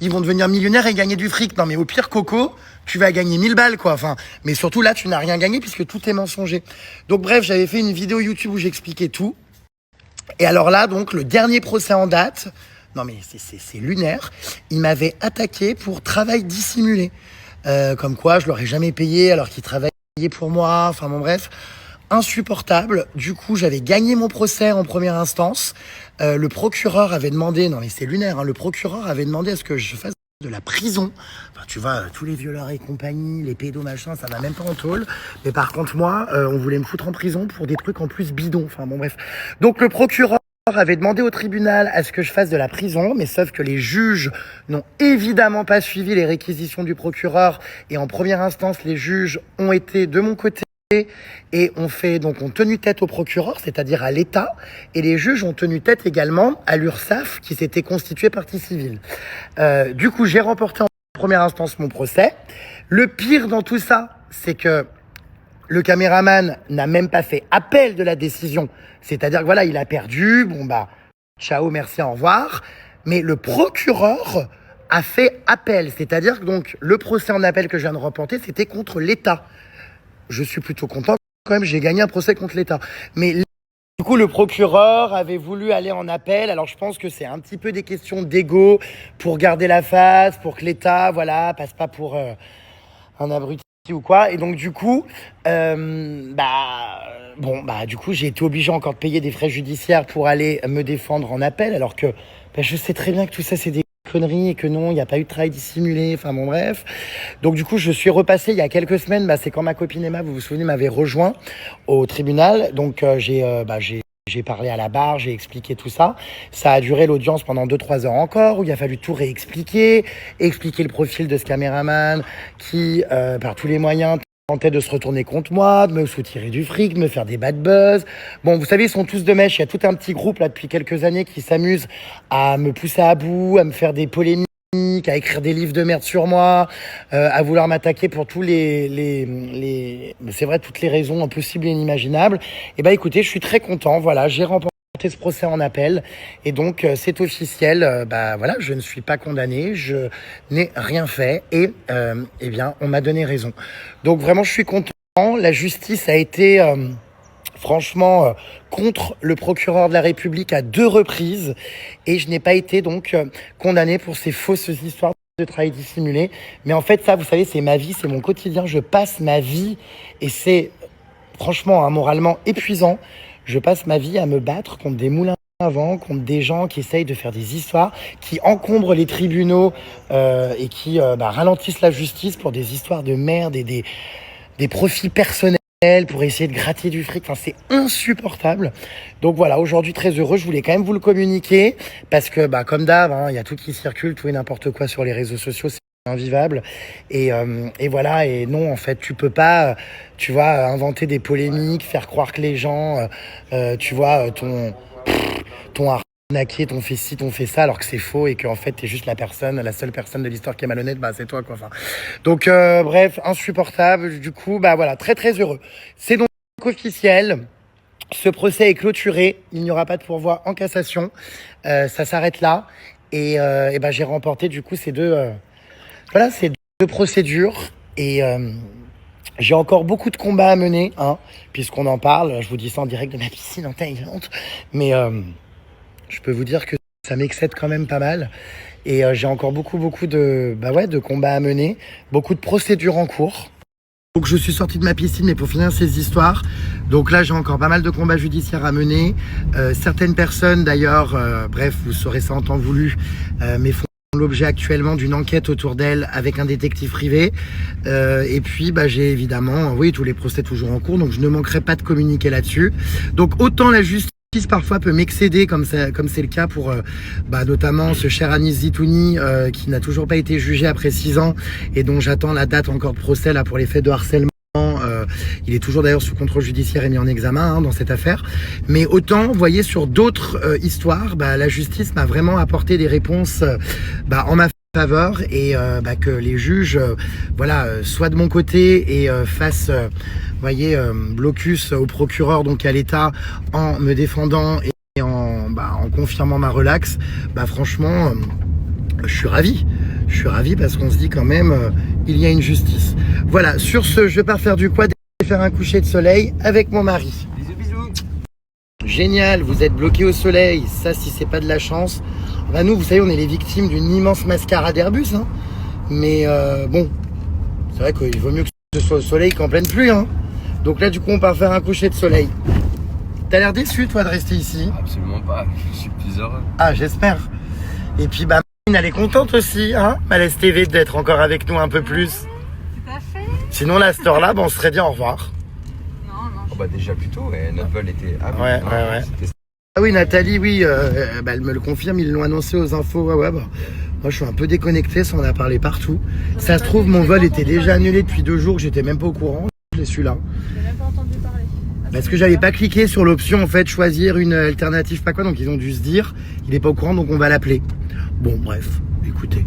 A: ils vont devenir millionnaires et gagner du fric. Non mais au pire, Coco, tu vas gagner 1000 balles, quoi. Enfin, mais surtout là, tu n'as rien gagné puisque tout est mensonger. Donc bref, j'avais fait une vidéo YouTube où j'expliquais tout. Et alors là, donc, le dernier procès en date, non mais c'est lunaire, il m'avait attaqué pour travail dissimulé. Comme quoi, je l'aurais jamais payé alors qu'il travaillait pour moi. Enfin insupportable. Du coup, j'avais gagné mon procès en première instance. Le procureur avait demandé, non mais c'est lunaire, hein, le procureur avait demandé à ce que je fasse de la prison. Enfin, tu vois, tous les violeurs et compagnie, les pédos machin, ça va même pas en tôle. Mais par contre, moi, on voulait me foutre en prison pour des trucs en plus bidons. Enfin bon, bref. Donc le procureur avait demandé au tribunal à ce que je fasse de la prison, mais sauf que les juges n'ont évidemment pas suivi les réquisitions du procureur. Et en première instance, les juges ont été de mon côté et ont tenu tête au procureur, c'est-à-dire à l'État, et les juges ont tenu tête également à l'URSSAF qui s'était constituée partie civile. Du coup, j'ai remporté en première instance mon procès. Le pire dans tout ça, c'est que le caméraman n'a même pas fait appel de la décision. C'est-à-dire que voilà, il a perdu, bon bah, ciao, merci, au revoir. Mais le procureur a fait appel. C'est-à-dire que donc, le procès en appel que je viens de remporter, c'était contre l'État. Je suis plutôt content quand même, j'ai gagné un procès contre l'État. Mais du coup, le procureur avait voulu aller en appel. Alors, je pense que c'est un petit peu des questions d'ego pour garder la face, pour que l'État, voilà, passe pas pour un abruti ou quoi. Et donc, du coup, du coup, j'ai été obligé encore de payer des frais judiciaires pour aller me défendre en appel, alors que je sais très bien que tout ça, c'est des conneries et que non, il n'y a pas eu de travail dissimulé, enfin bon bref. Donc du coup, je suis repassé il y a quelques semaines, c'est quand ma copine Emma, vous vous souvenez, m'avait rejoint au tribunal. Donc j'ai parlé à la barre, j'ai expliqué tout ça. Ça a duré l'audience pendant 2-3 heures encore, où il a fallu tout réexpliquer, expliquer le profil de ce caméraman qui, par tous les moyens, tentait de se retourner contre moi, de me soutirer du fric, de me faire des bad buzz. Bon, vous savez, ils sont tous de mèche. Il y a tout un petit groupe là depuis quelques années qui s'amuse à me pousser à bout, à me faire des polémiques, à écrire des livres de merde sur moi, à vouloir m'attaquer pour tous c'est vrai, toutes les raisons impossibles et inimaginables. Et écoutez, je suis très content. Voilà, j'ai remporté ce procès en appel et donc c'est officiel, voilà, je ne suis pas condamné, je n'ai rien fait et on m'a donné raison. Donc vraiment je suis content. La justice a été franchement contre le procureur de la République à 2 reprises et je n'ai pas été donc condamné pour ces fausses histoires de travail dissimulé. Mais en fait ça, vous savez, c'est ma vie, c'est mon quotidien, je passe ma vie et c'est franchement moralement épuisant. Je passe ma vie à me battre contre des moulins à vent, contre des gens qui essayent de faire des histoires, qui encombrent les tribunaux et qui ralentissent la justice pour des histoires de merde et des profits personnels pour essayer de gratter du fric. Enfin, c'est insupportable. Donc voilà, aujourd'hui très heureux. Je voulais quand même vous le communiquer parce que comme d'hab, il y a tout qui circule, tout et n'importe quoi sur les réseaux sociaux. C'est invivable et voilà, et non, en fait tu peux pas inventer des polémiques, faire croire que les gens t'ont arnaqué, t'ont fait ci, t'ont fait ça, alors que c'est faux et que en fait t'es juste la seule personne de l'histoire qui est malhonnête, c'est toi quoi. Enfin, donc bref, insupportable. Du coup voilà, très très heureux. C'est donc officiel. Ce procès est clôturé, il n'y aura pas de pourvoi en cassation, ça s'arrête là et j'ai remporté du coup ces deux procédures et j'ai encore beaucoup de combats à mener, puisqu'on en parle. Je vous dis ça en direct de ma piscine en Thaïlande, mais je peux vous dire que ça m'excède quand même pas mal et j'ai encore beaucoup de combats à mener, beaucoup de procédures en cours. Donc je suis sorti de ma piscine, mais pour finir ces histoires, donc là j'ai encore pas mal de combats judiciaires à mener. Certaines personnes d'ailleurs, vous saurez ça en temps voulu, mais font l'objet actuellement d'une enquête autour d'elle avec un détective privé. Et puis j'ai évidemment, tous les procès toujours en cours, donc je ne manquerai pas de communiquer là-dessus. Donc autant la justice parfois peut m'excéder, comme c'est le cas pour notamment ce cher Anis Zitouni qui n'a toujours pas été jugé après 6 ans et dont j'attends la date encore de procès là pour les faits de harcèlement. Il est toujours d'ailleurs sous contrôle judiciaire et mis en examen dans cette affaire. Mais autant, vous voyez, sur d'autres histoires, la justice m'a vraiment apporté des réponses en ma faveur et que les juges soient de mon côté et fassent blocus au procureur, donc à l'État, en me défendant et en confirmant ma relaxe. Franchement, je suis ravi. Je suis ravi parce qu'on se dit quand même, il y a une justice. Voilà, sur ce, je vais pas faire du quad et faire un coucher de soleil avec mon mari.
B: Bisous, bisous.
A: Génial, vous êtes bloqué au soleil. Ça, si c'est pas de la chance. Nous, vous savez, on est les victimes d'une immense mascarade Airbus. Mais c'est vrai qu'il vaut mieux que ce soit au soleil qu'en pleine pluie. Donc là, du coup, on part faire un coucher de soleil. T'as l'air déçu, toi, de rester ici?
B: Absolument pas, je suis plus heureux.
A: Ah, j'espère. Et puis, Elle est contente aussi, hein, Malaise TV, d'être encore avec nous un peu plus.
C: Tout à fait.
A: Sinon, là, à cette heure-là, on serait dit au revoir.
C: Non.
B: Oh bah déjà plus tôt, notre vol était... Ah,
A: Ouais. Ah oui, Nathalie, oui, elle me le confirme, ils l'ont annoncé aux infos. Ouais, bah, moi, je suis un peu déconnecté, ça en a parlé partout. Ça se trouve, mon vol était déjà annulé depuis 2 jours, j'étais même pas au courant. Je l'ai su là.
C: J'ai même pas entendu parler.
A: Parce que j'avais pas cliqué sur l'option, en fait, choisir une alternative, pas quoi, donc ils ont dû se dire, il est pas au courant, donc on va l'appeler. Bon, bref, écoutez,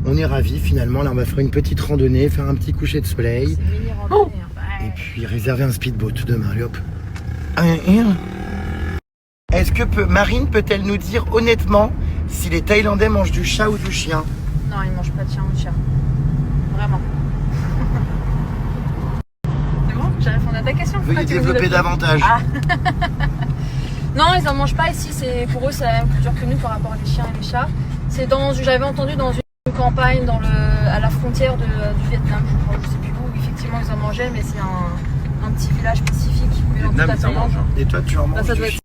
A: on est ravis finalement. Là, on va faire une petite randonnée, faire un petit coucher de soleil.
C: C'est mini randonnée.
A: Et puis réserver un speedboat demain, allez hop. Est-ce que Marine peut-elle nous dire honnêtement si les Thaïlandais mangent du chat ou du chien?
C: Non, ils mangent pas de chien ou de chat. Vraiment. C'est bon? J'ai répondu à ta question.
A: Veuillez développer davantage.
C: Ah. Non, ils en mangent pas ici. Pour eux, c'est la même culture que nous par rapport aux chiens et les chats. J'avais entendu dans une campagne à la frontière du Vietnam, je crois, je sais plus où. Effectivement, ils en mangeaient, mais c'est un petit village spécifique.
B: Vietnam, ils en mangent.
A: Et toi, tu en manges
C: Ça
A: du
C: doit
A: chien?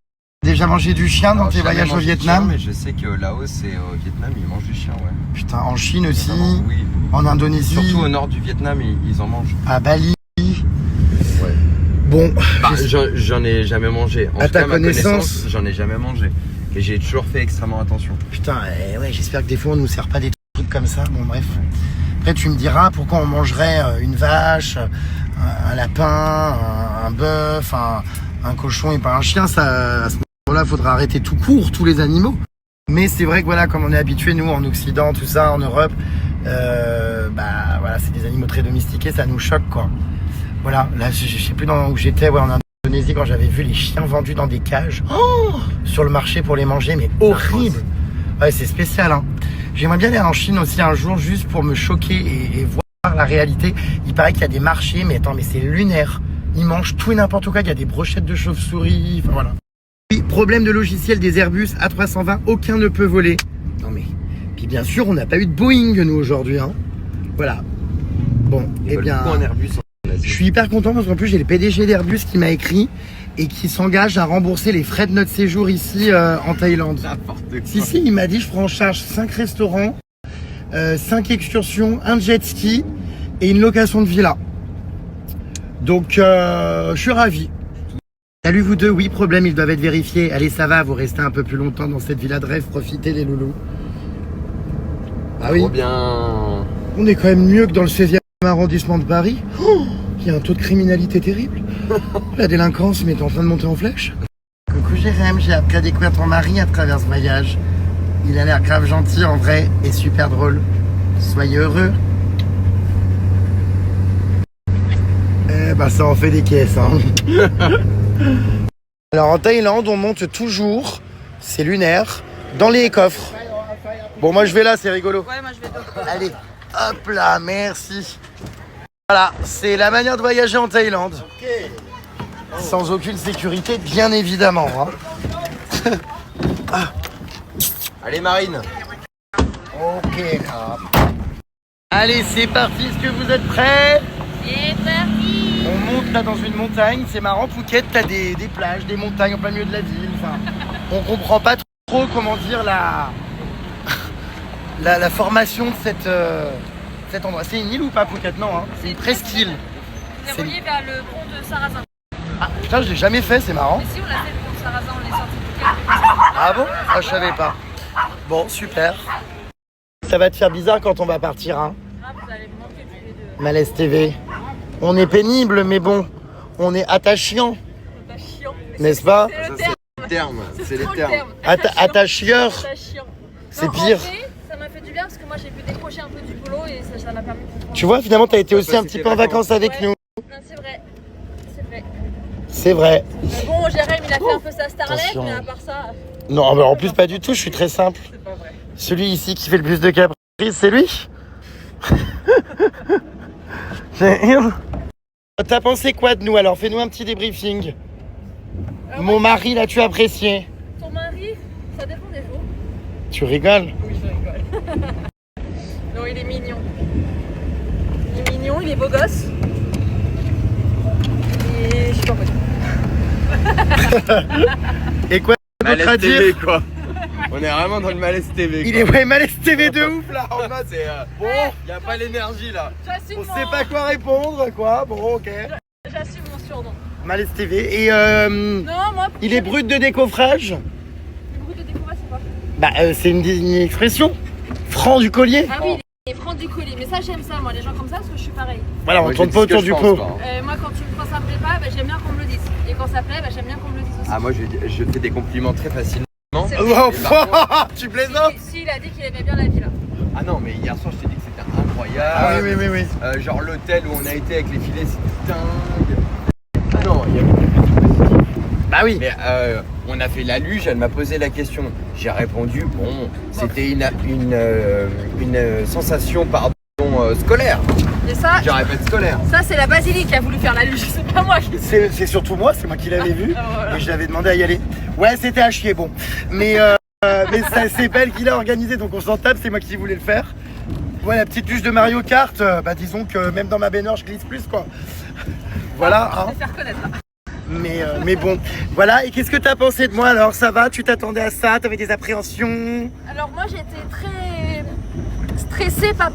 A: Déjà mangé du chien dans tes voyages au Vietnam?
B: Mais je sais que Laos et au Vietnam, ils mangent du chien, ouais.
A: Putain, en Chine aussi,
B: Oui.
A: en Indonésie,
B: Surtout au nord du Vietnam, ils en mangent.
A: à Bali.
B: Ouais.
A: Bon,
B: Bah, j'en ai jamais mangé. En
A: À
B: tout
A: ta
B: cas, ma
A: connaissance,
B: j'en ai jamais mangé. Et j'ai toujours fait extrêmement attention.
A: putain, ouais, j'espère que des fois on nous sert pas des trucs comme ça. Bon, bref. Après, tu me diras pourquoi on mangerait une vache, un lapin, un bœuf, un cochon et pas un chien. Ça, à ce moment-là, il faudra arrêter tout court, tous les animaux. Mais c'est vrai que voilà, comme on est habitué, nous, en Occident, tout ça, en Europe, bah voilà, c'est des animaux très domestiqués, ça nous choque, quoi. Voilà, là, je sais plus où j'étais, ouais, en Indonésie, quand j'avais vu les chiens vendus dans des cages sur le marché pour les manger, mais horrible. Ouais, c'est spécial, hein. J'aimerais bien aller en Chine aussi un jour, juste pour me choquer et voir la réalité. Il paraît qu'il y a des marchés, mais attends, mais c'est lunaire. Ils mangent tout et n'importe quoi, il y a des brochettes de chauve-souris, enfin voilà. Oui, problème de logiciel des Airbus A320, aucun ne peut voler. Non mais, puis bien sûr, on n'a pas eu de Boeing, nous, aujourd'hui, hein. Voilà. Bon, eh bien...
B: en Airbus en Asie.
A: Je suis hyper content parce qu'en plus j'ai le PDG d'Airbus qui m'a écrit et qui s'engage à rembourser les frais de notre séjour ici en Thaïlande.
B: N'importe quoi.
A: Si, il m'a dit je prends en charge 5 restaurants, 5 excursions, un jet ski et une location de villa. Donc je suis ravi. Salut vous deux, oui problème, ils doivent être vérifiés. Allez ça va, vous restez un peu plus longtemps dans cette villa de rêve, profitez les loulous. Ah oui,
B: Trop bien.
A: on est quand même mieux que dans le 16e arrondissement de Paris. Il y a un taux de criminalité terrible. La délinquance est en train de monter en flèche. Coucou Jérém, j'ai appris à découvrir ton mari à travers ce voyage. Il a l'air grave gentil en vrai et super drôle. Soyez heureux. Eh bah ça en fait des caisses, hein. Alors en Thaïlande, on monte toujours, c'est lunaire, dans les coffres. Bon moi je vais là, c'est rigolo.
C: Ouais, moi je vais d'autres.
A: Allez, hop là, merci. Voilà, c'est la manière de voyager en Thaïlande. Sans aucune sécurité, bien évidemment, hein.
B: Allez Marine.
A: Ok, là. Allez, c'est parti, est-ce que vous êtes prêts?
C: C'est parti.
A: On monte là dans une montagne, c'est marrant, Phuket, t'as des plages, des montagnes en plein milieu de la ville. Enfin, on comprend pas trop comment dire la formation de cet endroit. C'est une île ou pas, Phuket? Non, hein. C'est une presqu'île.
C: On est relié vers le pont de Sarrazin.
A: Ah putain, je l'ai jamais fait, c'est marrant.
C: Mais si, on a fait le pont de Sarrazin, on est sorti de Phuket.
A: Ah bon? Ah, je savais pas. Bon, super. Ça va te faire bizarre quand on va partir, hein.
C: Ah, vous allez me manquer tous les deux.
A: Malaise TV. On est pénible, mais bon, on est attachant,
C: T'as chiant.
A: n'est-ce pas?
C: C'est le
B: Ça,
C: terme.
B: c'est le terme. C'est les
C: trop le
B: termes.
C: terme.
A: Attachieur,
C: T'as chiant.
A: c'est
C: Non,
A: pire.
C: en vrai, ça m'a fait du bien parce que moi j'ai pu décrocher un peu du boulot et ça m'a permis de comprendre.
A: Tu vois, finalement, t'as été aussi
B: passer
A: un petit
B: tes
A: peu en vacances avec
C: Ouais.
A: nous.
C: Non, c'est vrai. C'est vrai.
A: C'est vrai.
C: Mais bon, Jérém, il a fait un peu sa starlet,
A: Attention.
C: mais à part ça,
A: Non, mais en plus, pas du tout, je suis très simple.
C: c'est pas vrai.
A: Celui ici qui fait le plus de caprices, c'est lui. T'as pensé quoi de nous alors? Fais-nous un petit débriefing.
C: Alors,
A: Mon mari, l'as-tu apprécié?
C: ton mari, ça dépend des jours.
A: Tu rigoles?
C: Oui, je rigole. Non, il est mignon. Il est mignon, il est beau gosse. Et je suis pas bonne.
A: Et quoi d'autre à
B: Malaise
A: dire?
B: TV quoi. On est vraiment dans le malaise TV.
A: Il est ouais, malaise TV de ouf là.
B: En bas, c'est.
A: Bon,
B: Y a pas l'énergie là.
C: J'assume
A: on sait pas quoi répondre, quoi. Bon, ok.
C: J'assume mon surnom.
A: Malaise TV. Et
C: Non, moi.
A: il est brut de décoffrage.
C: Le bruit de découverte, c'est quoi?
A: Bah, c'est une expression. Franc du collier.
C: Ah oui, il est franc du collier. Mais ça, j'aime ça, moi, les gens comme ça, parce que je suis pareil.
A: Voilà, on
B: Moi,
A: tourne
B: je
A: pas
B: dis ce que
A: autour
B: je
A: du
B: pense,
A: pot.
B: quoi.
C: Moi, quand ça me plaît pas, bah, j'aime bien qu'on me le dise. Et quand ça plaît, bah, j'aime bien qu'on me le dise aussi.
B: Ah, moi, je fais des compliments très facilement.
C: C'est
A: Wow,
B: Et par
A: tu plaisantes?
C: Si, il a dit qu'il aimait bien la villa.
B: Ah non, mais hier soir, je t'ai dit que c'était incroyable.
A: Ah oui.
B: Genre l'hôtel où on a été avec les filets, c'était dingue. Non, il y a beaucoup de positifs.
A: Bah oui.
B: Mais on a fait la luge, elle m'a posé la question. J'ai répondu, bon, c'était une sensation, pardon, scolaire.
C: Et ça,
B: Je répète scolaire.
C: ça c'est la basilique qui a voulu faire la luge, c'est pas moi qui.
A: C'est surtout moi, c'est moi qui l'avais vu.
C: Voilà.
A: Et je l'avais demandé à y aller. Ouais, c'était à chier, bon. Mais c'est elle qui l'a organisé, donc on s'en tape, c'est moi qui voulais le faire. Ouais, la petite luge de Mario Kart, bah disons que même dans ma baignoire, je glisse plus, quoi. Voilà,
C: Je
A: hein.
C: vais faire connaître là.
A: Mais bon, voilà. Et qu'est-ce que t'as pensé de moi alors? Ça va? Tu t'attendais à ça? T'avais des appréhensions?
C: Alors moi j'étais très stressée par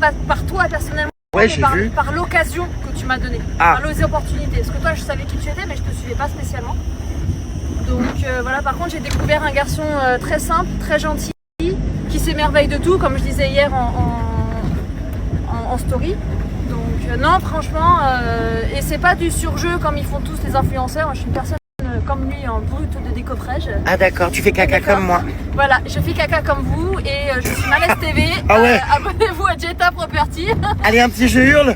C: toi personnellement.
A: Ouais,
C: mais
A: j'ai
C: par,
A: vu.
C: par l'occasion que tu m'as donnée,
A: Ah.
C: par les opportunités. Parce que toi je savais qui tu étais mais je te suivais pas spécialement. Donc voilà, par contre j'ai découvert un garçon très simple, très gentil, qui s'émerveille de tout, comme je disais hier en story. Donc non franchement, et c'est pas du surjeu comme ils font tous les influenceurs. Moi, je suis une personne comme lui en brut de décoffrage.
A: Ah d'accord, tu fais caca
C: D'accord.
A: comme moi.
C: Voilà, je fais caca comme vous et je suis Malaise TV.
A: Ah ouais.
C: Abonnez-vous à Jetta Property.
A: Allez, un petit jeu hurle.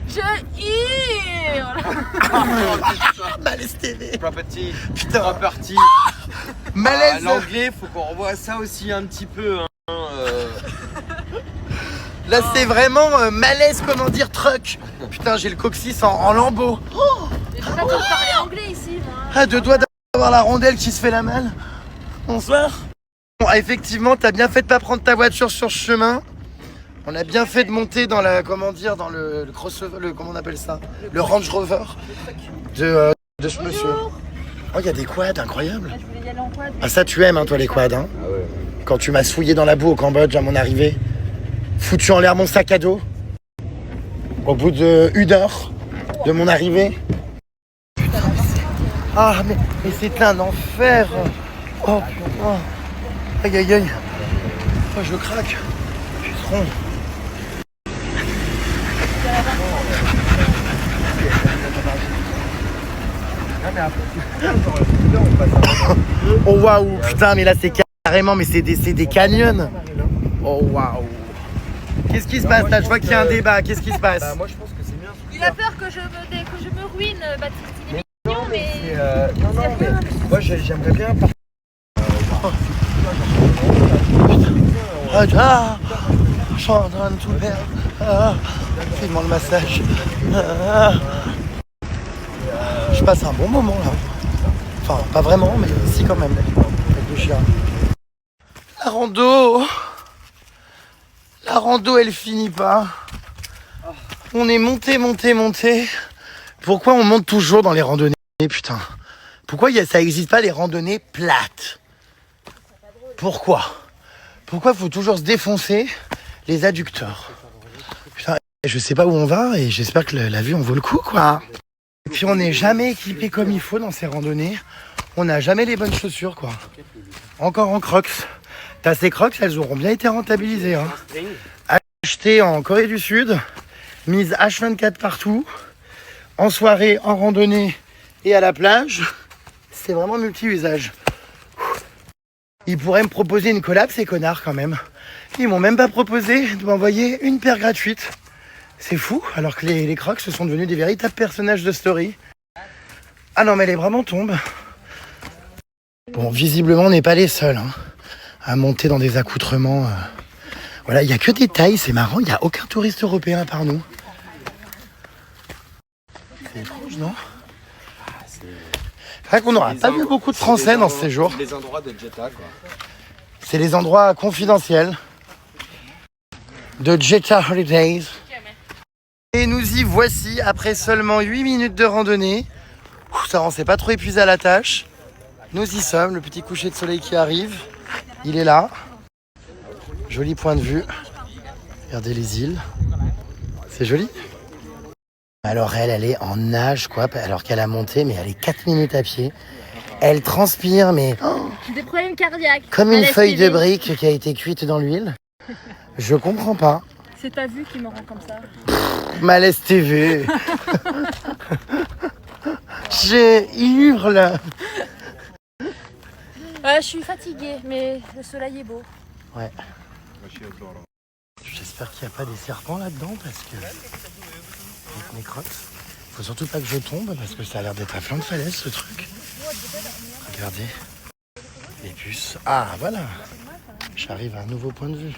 C: Je hurle.
A: Malaise TV.
B: Property.
A: Putain.
B: Property.
A: Malaise.
B: L'anglais, faut qu'on revoie ça aussi un petit peu. Hein.
A: Là, c'est vraiment malaise, comment dire, truck. Putain, j'ai le coccyx en lambeaux.
C: Mais je peux pas te parler anglais ici, moi.
A: Ah, deux doigts d'avoir la rondelle qui se fait la malle. Bonsoir. Bon, effectivement, t'as bien fait de pas prendre ta voiture sur ce chemin. On a bien fait de monter dans la, comment dire, dans le crossover, comment on appelle ça? Le Range Rover de ce monsieur. Oh, il y a des quads incroyables.
C: Je voulais y aller en quad.
A: Ah, ça, tu aimes, hein, toi, les quads, hein?
B: Ah ouais.
A: Quand tu m'as souillé dans la boue au Cambodge à mon arrivée, foutu en l'air mon sac à dos, au bout d'1 heure de mon arrivée. Putain, ah, mais c'est un enfer. Oh, putain. Aïe, aïe, aïe. Oh, je craque. Putain. Oh, waouh. Putain, mais là, c'est carrément, mais c'est des canyons. Oh, waouh. Qu'est-ce qui se passe là? Je vois qu'il y a un débat. Qu'est-ce qui se passe?
B: Moi, je pense que c'est bien.
C: Il a peur que je me ruine, Baptiste. Il est mignon, mais.
B: Non, mais moi, j'aimerais bien partir.
A: Ah, je suis en train de tout perdre. Ah, fais-moi le massage. Ah. Je passe un bon moment là. Enfin, pas vraiment, mais si quand même. Avec le chien. La rando, elle finit pas. On est monté. Pourquoi on monte toujours dans les randonnées, putain? Pourquoi ça existe pas les randonnées plates? Pourquoi faut toujours se défoncer les adducteurs? Putain, je sais pas où on va et j'espère que la vue en vaut le coup, quoi. Et puis on n'est jamais équipé comme il faut dans ces randonnées. On n'a jamais les bonnes chaussures, quoi. Encore en Crocs. Ces Crocs, elles auront bien été rentabilisées, hein. Achetées en Corée du Sud, mises H24 partout, en soirée, en randonnée et à la plage. C'est vraiment multi-usage. Ils pourraient me proposer une collab, ces connards, quand même. Ils m'ont même pas proposé de m'envoyer une paire gratuite. C'est fou, alors que les Crocs se sont devenus des véritables personnages de story. Ah non, mais les bras m'en tombent. Bon, visiblement, on n'est pas les seuls, hein, à monter dans des accoutrements. Voilà, il n'y a que des tailles, c'est marrant, il n'y a aucun touriste européen à part nous. C'est étrange, non? C'est vrai qu'on n'aura pas vu beaucoup de Français dans ce séjour.
B: Les endroits de Jetta, quoi.
A: C'est les endroits confidentiels de Jetta Holidays. Et nous y voici après seulement 8 minutes de randonnée. Ça, on s'est pas trop épuisé à la tâche. Nous y sommes, le petit coucher de soleil qui arrive. Il est là. Joli point de vue. Regardez les îles. C'est joli. Alors elle est en nage, quoi, alors qu'elle a monté, mais elle est 4 minutes à pied. Elle transpire, mais
C: Des problèmes cardiaques.
A: comme une
C: Malaise
A: feuille de
C: TV.
A: brique qui a été cuite dans l'huile. Je comprends pas.
C: C'est ta vue qui me rend comme ça.
A: Malaise TV. Je hurle.
C: Ouais, je suis fatiguée, mais le soleil est beau.
A: Ouais. J'espère qu'il n'y a pas des serpents là-dedans parce que avec mes crocs. Faut surtout pas que je tombe parce que ça a l'air d'être à flanc de falaise ce truc. Regardez. Les puces. Ah voilà. J'arrive à un nouveau point de vue.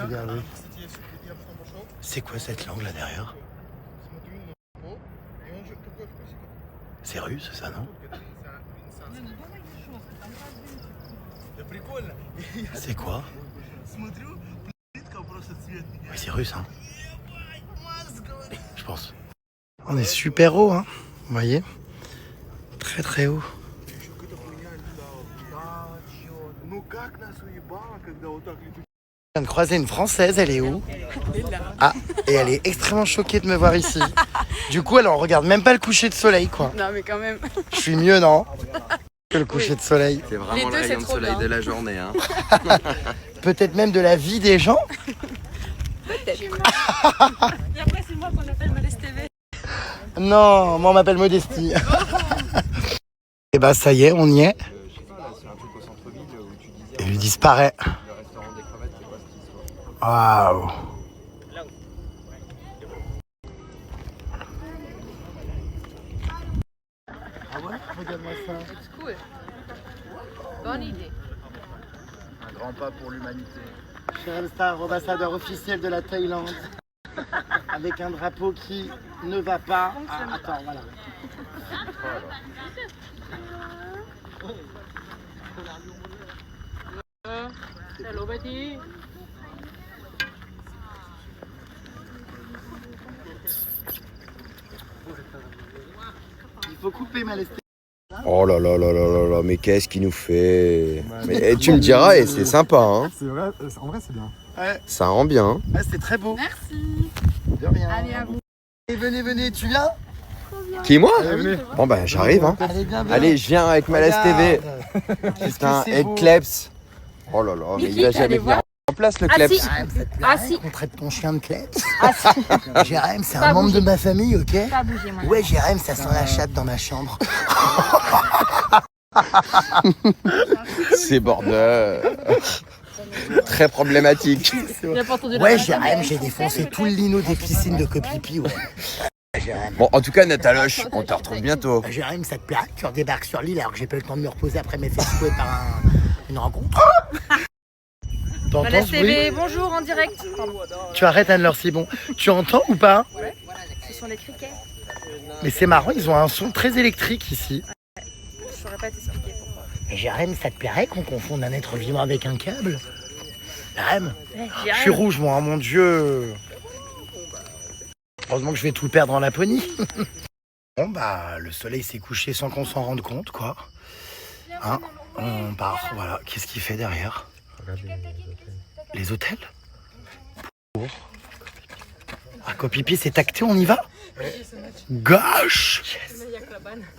A: Regardez. C'est quoi cette langue là derrière? C'est russe ça non? C'est quoi? Oui, c'est russe, hein. Je pense. On est super haut, hein. Vous voyez? Très très haut. Je viens de croiser une Française, elle est où? Ah, et elle est extrêmement choquée de me voir ici. Du coup, elle en regarde même pas le coucher de soleil, quoi.
C: Non, mais quand même.
A: Je suis mieux, non? Que le coucher de soleil.
B: C'est vraiment
C: Les
B: le
C: deux,
B: rayon
C: c'est
B: de
C: trop
B: soleil
C: bien.
B: de la journée. Hein.
A: Peut-être même de la vie des gens.
C: Et après, c'est moi qu'on appelle Malaise TV.
A: Non, moi on m'appelle Modestie. Et bah ça y est, on y est. Et il disparaît. Waouh. Ah ouais, regarde-moi ça.
C: Cool. Bonne idée.
D: Un grand pas pour l'humanité.
A: Cheryl Star, ambassadeur officiel de la Thaïlande. Avec un drapeau qui ne va pas. Ah, attends, voilà.
C: Hello, Betty.
A: Il faut couper ma lestée.
B: Oh là là là là là là, mais qu'est-ce qu'il nous fait? Mais tu me diras, et c'est sympa, hein.
D: C'est vrai, en vrai c'est bien.
A: Ouais,
B: Ça rend bien.
A: ouais, c'est très beau.
C: Merci.
A: De rien.
C: Allez, à vous.
A: Et venez, venez, tu viens?
B: Qui, moi?
A: Allez, venez.
B: Bon bah j'arrive, hein.
A: Allez, bien, bien.
B: Allez, je viens avec Malaise TV.
A: Regarde. Qu'est-ce
B: Putain,
A: que c'est
B: et
A: beau.
B: Kleps. Oh là là, mais il va
C: Mickey,
B: jamais
C: allez
B: venir
C: voir.
B: en place le
C: Ah,
B: Kleps.
C: si.
A: Ah, ça te
C: Ah,
A: plairait
C: si.
A: qu'on traite ton chien de Kleps?
C: Ah, si.
A: Jérém, c'est
C: Pas
A: un membre
C: bouger.
A: de ma famille, ok?
C: Pas bouger, moi.
A: Ouais, Jérém, ça sent la chatte dans ma chambre.
B: C'est border. Très problématique.
C: J'ai pas entendu la
A: Ouais,
C: phrase.
A: Jérém, j'ai défoncé tout le lino des piscines de Copipi, ouais. Jérém.
B: Bon, en tout cas, Nataloche, on te retrouve bientôt.
A: Jérém, ça te plaît? Tu redébarques sur l'île alors que j'ai pas eu le temps de me reposer après m'être fait secouer par une rencontre. T'entends
C: Malaise
A: ce bruit?
C: TV, bonjour en direct. Pardon.
A: Tu arrêtes Anne-Laure, c'est bon. Tu entends ou pas?
C: Ce sont les criquets.
A: Mais c'est marrant, ils ont un son très électrique ici.
C: Je saurais pas t'expliquer pourquoi.
A: Et Jérém, ça te plairait qu'on confonde un être vivant avec un câble? Jérém,
C: J'ai
A: je suis rouge moi, hein, mon Dieu. Heureusement que je vais tout perdre en Laponie. Bon bah, le soleil s'est couché sans qu'on s'en rende compte, quoi. Hein, on part, voilà. Qu'est-ce qu'il fait derrière? Les hôtels? Pour. Ah, Copipi, c'est tacté, on y va? Gosh!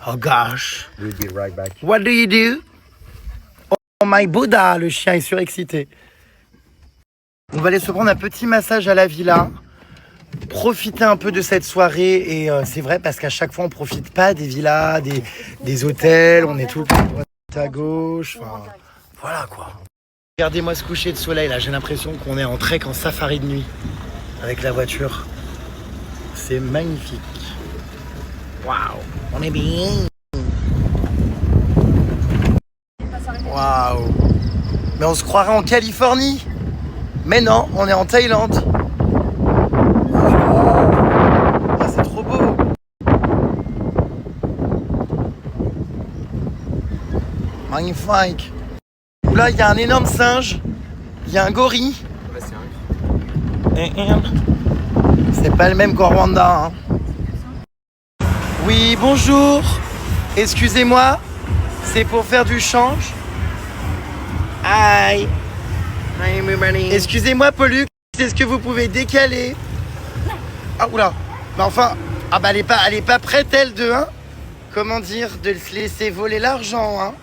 A: Oh gosh!
B: We'll be right back.
A: What do you do? Oh my Buddha, le chien est surexcité. On va aller se prendre un petit massage à la villa, profiter un peu de cette soirée et c'est vrai parce qu'à chaque fois on profite pas des villas, des hôtels, on est tout le temps à droite à gauche, enfin, voilà quoi. Regardez-moi ce coucher de soleil là, j'ai l'impression qu'on est en trek en safari de nuit avec la voiture. C'est magnifique. Waouh, on est bien. Waouh! Mais on se croirait en Californie! Mais non, on est en Thaïlande! Ah, c'est trop beau! Magnifique! Là, il y a un énorme singe, il y a un gorille. C'est pas le même qu'au Rwanda. Hein. Oui, bonjour! Excusez-moi, c'est pour faire du change? Hi.
B: Hi everybody.
A: Excusez-moi, Pollux, est-ce que vous pouvez décaler? Ah, oula. Mais enfin, ah bah elle est pas prête, elle, de, hein? Comment dire, de se laisser voler l'argent, hein?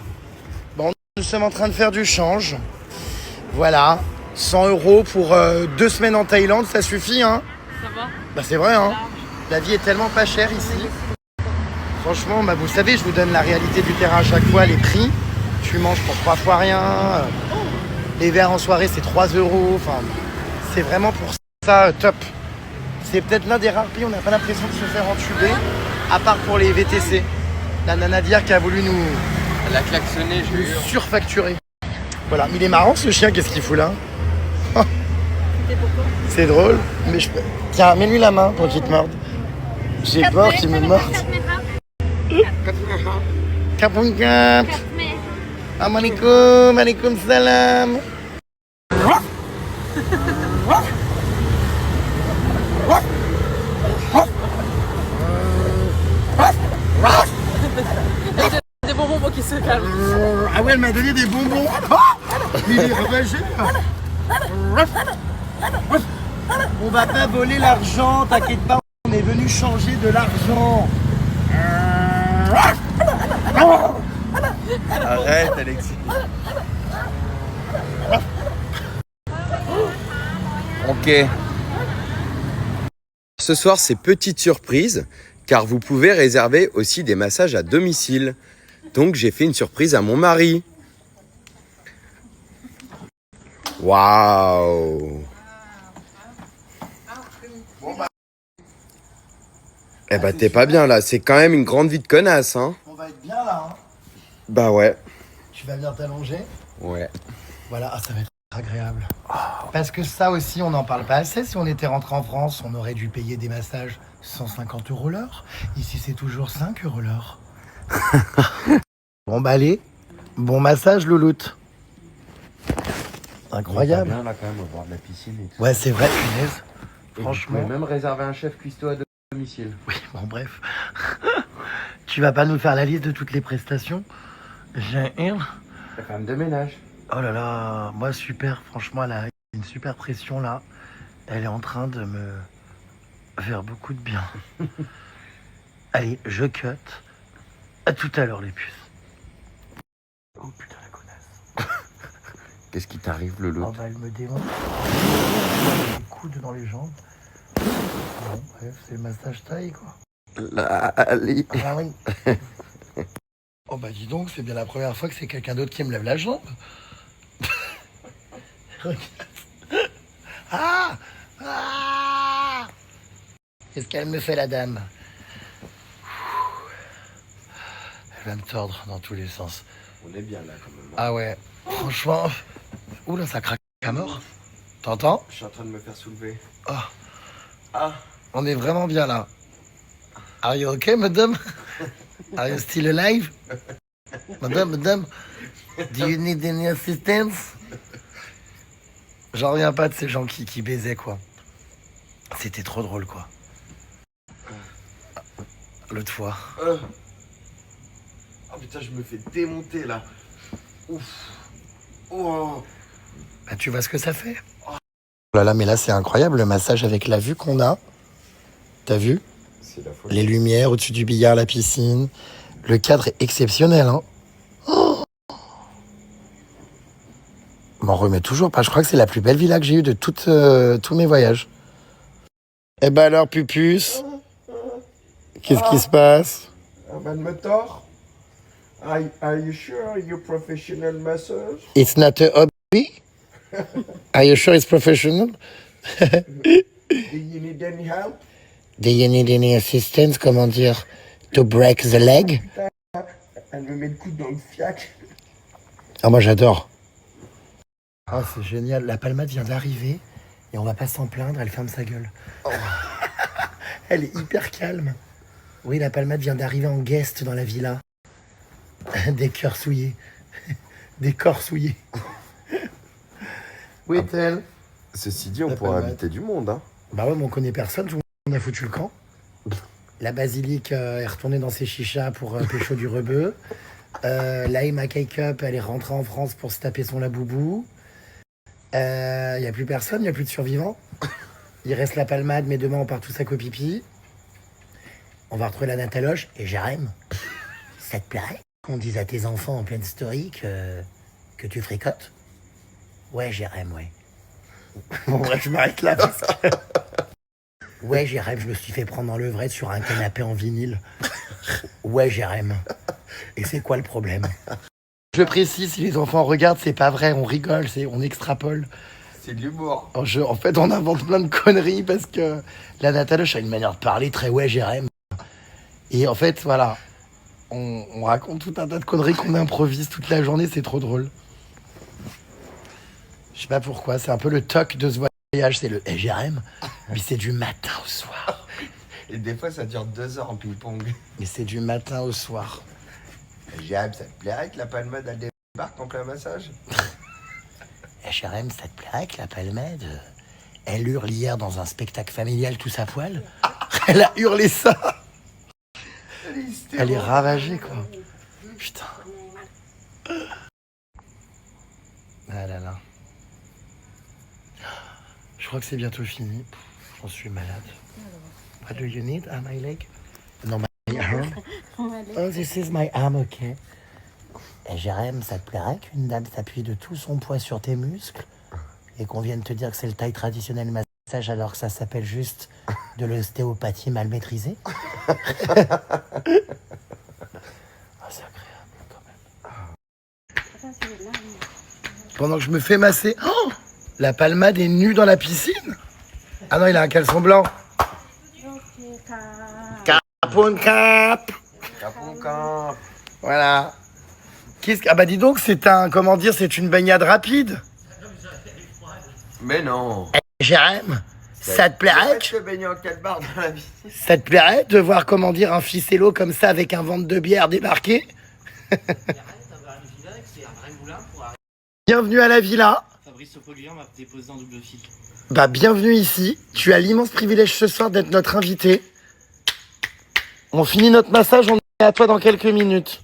A: Bon, nous sommes en train de faire du change. Voilà. 100 € pour 2 semaines en Thaïlande, ça suffit, hein?
C: Ça va?
A: Bah c'est vrai, hein? La vie est tellement pas chère ici. Franchement, bah, vous savez, je vous donne la réalité du terrain à chaque fois, les prix. Tu manges pour 3 fois rien. Les verres en soirée, c'est 3 €. Enfin, c'est vraiment pour ça top. C'est peut-être l'un des rares pays où on n'a pas l'impression de se faire entuber, à part pour les VTC. La nana d'hier qui a voulu nous
B: Elle a klaxonné, je lui
A: surfacturer. Voilà, mais il est marrant ce chien, qu'est-ce qu'il fout là?
C: C'était pour toi.
A: C'est drôle, mais je peux... Tiens, mets-lui la main pour qu'il te morde. J'ai peur qu'il me morde. Kapun kap. Assalamualaikum, alaikum salam.
C: Des bonbons pour qu'il se calme.
A: Ah ouais, elle m'a donné des bonbons. Il est ravagé. On va pas voler l'argent, t'inquiète pas, on est venu changer de l'argent.
B: Arrête Alexis. Ok. Ce soir, c'est petite surprise, car vous pouvez réserver aussi des massages à domicile. Donc, j'ai fait une surprise à mon mari. Waouh! Eh bah, t'es pas bien là, c'est quand même une grande vie de connasse, hein?
A: On va être bien là, hein.
B: Bah ouais.
A: Tu vas venir t'allonger.
B: Ouais.
A: Voilà, ah, ça va être agréable. Parce que ça aussi, on n'en parle pas assez. Si on était rentré en France, on aurait dû payer des massages 150 € l'heure. Ici, c'est toujours 5 € l'heure. Bon, bah allez, bon massage, louloute. Incroyable.
B: Bien là quand même, on va voir de la piscine et tout.
A: Ouais, c'est vrai, punaise.
B: Et
A: Franchement.
B: vous pouvez même réserver un chef cuistot à domicile.
A: Oui, bon, bref. Tu vas pas nous faire la liste de toutes les prestations? J'ai une.
B: La femme de ménage.
A: Oh là là, moi super, franchement, elle a une super pression là. Elle est en train de me faire beaucoup de bien. Allez, je cut. À tout à l'heure, les puces. Oh putain, la connasse.
B: Qu'est-ce qui t'arrive,
A: Oh
B: Lolo?
A: bah, elle me démonte. Les coudes dans les jambes. Bon, bref, c'est le massage taille, quoi.
B: Allez.
A: Ah oui. Oh bah dis donc, c'est bien la première fois que c'est quelqu'un d'autre qui me lève la jambe. Regarde. Ah, ah. Qu'est-ce qu'elle me fait, la dame? Elle va me tordre dans tous les sens.
B: On est bien là quand même.
A: Ah ouais, franchement... Oula, ça craque à mort. T'entends?
B: Je suis en train de me faire soulever.
A: Oh,
B: Ah.
A: on est vraiment bien là. Are you okay, madame? Are you still alive? Madame, do you need any assistance? J'en reviens pas de ces gens qui baisaient, quoi. C'était trop drôle, quoi. L'autre fois.
B: Oh putain, je me fais démonter là. Ouf. Oh.
A: Bah, tu vois ce que ça fait? Oh là là, mais là, c'est incroyable, le massage avec la vue qu'on a. T'as vu?
B: C'est la folie.
A: Les lumières au-dessus du billard, la piscine. Le cadre est exceptionnel, hein. Oh, m'en remets toujours pas. Je crois que c'est la plus belle villa que j'ai eue de tous mes voyages. Eh ben alors, Pupus, qu'est-ce qui se passe?
B: Van Motor, are you sure you're professional masseur?
A: It's not a hobby? Are you sure it's professional?
B: Do you need any help?
A: Do you need any assistance? Comment dire? To break the leg?
B: Elle me met le coude dans le fiac.
A: Ah, moi j'adore. Ah, c'est génial. La palmade vient d'arriver et on va pas s'en plaindre, elle ferme sa gueule. Oh. Elle est hyper calme. Oui, la palmade vient d'arriver en guest dans la villa. Des cœurs souillés. Des corps souillés. Où est-elle?
B: Ceci dit, on
A: La
B: pourrait
A: palmade.
B: inviter du monde, hein.
A: Bah ouais, mais on connaît personne, tout le monde a foutu le camp. La basilique est retournée dans ses chichas pour pécho du rebeu. Laïma K-Cup, elle est rentrée en France pour se taper son laboubou. Il n'y a plus personne, il n'y a plus de survivants. Il reste la palmade, mais demain on part tous à copipi. On va retrouver la Nataloche et Jérém. Ça te plairait qu'on dise à tes enfants en pleine story que tu fricotes? Ouais, Jérém, ouais. Bon, bref, je m'arrête là parce que... Ouais, Jérém, je me suis fait prendre dans levrette sur un canapé en vinyle. Ouais, Jérém. Et c'est quoi le problème? Je précise, si les enfants regardent, c'est pas vrai, on rigole, on extrapole.
B: C'est de l'humour.
A: En fait, on invente plein de conneries parce que la Nataloche a une manière de parler très ouais, Jérém. Et en fait, voilà, on raconte tout un tas de conneries qu'on improvise toute la journée, c'est trop drôle. Je sais pas pourquoi, c'est un peu le toc de ce voyage, c'est le Jérém, mais c'est du matin au soir.
B: Et des fois, ça dure 2 heures en ping-pong.
A: Mais c'est du matin au soir.
B: Jérém, ça te plairait que la palmade, elle débarque en plein massage?
A: Jérém, ça te plairait que la palmade, elle hurle hier dans un spectacle familial tous à poil? Elle a hurlé ça. Elle est ravagée, quoi. Putain. Ah là là. Je crois que c'est bientôt fini. J'en suis malade. What do you need? My leg? Non, my arm. Oh, this is my arm, ok. Et Jérém, ça te plairait qu'une dame s'appuie de tout son poids sur tes muscles et qu'on vienne te dire que c'est le taille traditionnel massage alors que ça s'appelle juste de l'ostéopathie mal maîtrisée? Oh, c'est agréable quand même. Pendant que je me fais masser, oh, la palmade est nue dans la piscine. Ah non, il a un caleçon blanc. Capon cap.
B: Capon cap.
A: Voilà. Ah bah dis donc, c'est un, comment dire, c'est une baignade rapide.
B: Mais non.
A: Jérém, ça te plairait
B: Je te baigner en 4 bars dans la piscine.
A: Ça te plairait de voir, comment dire, un ficello comme ça avec un ventre de bière débarquer? Bienvenue à la villa.
E: Fabrice Polian m'a déposé en double fil.
A: Bah bienvenue ici. Tu as l'immense privilège ce soir d'être notre invité. On finit notre massage, on est à toi dans quelques minutes.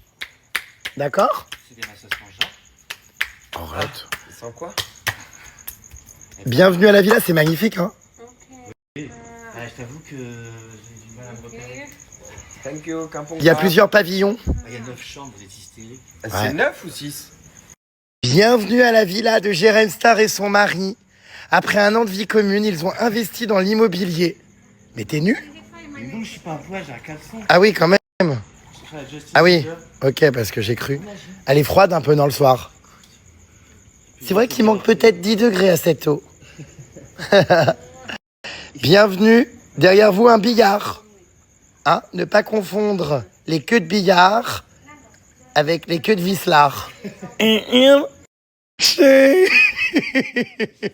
A: D'accord?
E: C'est des massages sans genre.
A: Arrête.
B: Sans quoi?
A: Bienvenue à la villa, c'est magnifique, hein?
E: Je t'avoue que j'ai du mal à me repérer.
B: Thank you, Capon
A: Il y a
B: cap.
A: plusieurs pavillons.
E: Il y a 9 chambres, vous êtes hystériques.
B: C'est
A: Ouais.
B: 9 ou 6?
A: Bienvenue à la villa de Jérém Star et son mari. Après un an de vie commune, ils ont investi dans l'immobilier. Mais t'es nu?
E: Mais non, je suis pas un poids, j'ai un caleçon.
A: Ah oui, quand même.
E: Je fais la Justice
A: Ah oui.
E: League.
A: Ok, parce que j'ai cru. Elle est froide un peu dans le soir. C'est vrai qu'il manque peut-être 10 degrés à cette eau. Bienvenue. Derrière vous, un billard. Hein? Ne pas confondre les queues de billard avec les queues de vislard. J'ai...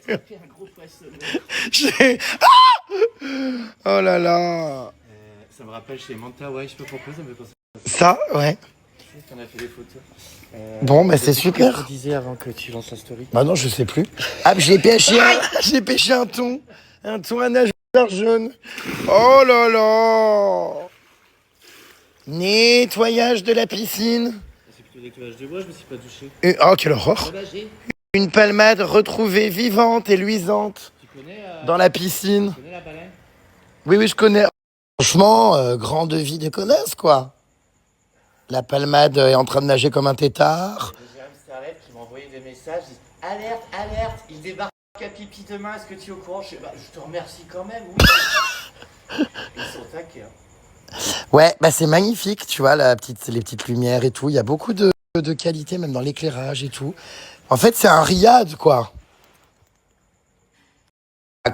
E: Un gros poissonnet.
A: J'ai... Ah! Oh là là.
E: Ça me rappelle chez Manta, ouais, je sais pas pourquoi, ça me fait penser.
A: Ça, ouais.
E: Je sais qu'on a fait des photos.
A: Bon, bah c'est
E: Je
A: super.
E: disais avant que tu lances la story.
A: Bah non, je sais plus. Ah, j'ai pêché un thon. Un thon à nageur jaune. Oh là là. Nettoyage de la piscine.
E: C'est plutôt nettoyage de bois, je me suis pas douché.
A: Oh, quelle horreur.
E: Relâché.
A: Une palmade retrouvée vivante et luisante
E: Tu connais,
A: dans la piscine.
E: tu connais la baleine?
A: Oui, oui, je connais. Franchement, grande vie de connasse, quoi. La palmade est en train de nager comme un tétard.
E: J'ai un Starlet qui m'a envoyé des messages. Il dit, alerte, alerte, il débarque à pipi demain, est-ce que tu es au courant? Je te remercie quand même. Oui. Ils sont taqués. Hein.
A: Ouais, bah c'est magnifique, tu vois, les petites lumières et tout. Il y a beaucoup de qualité, même dans l'éclairage et tout. En fait, c'est un riad, quoi.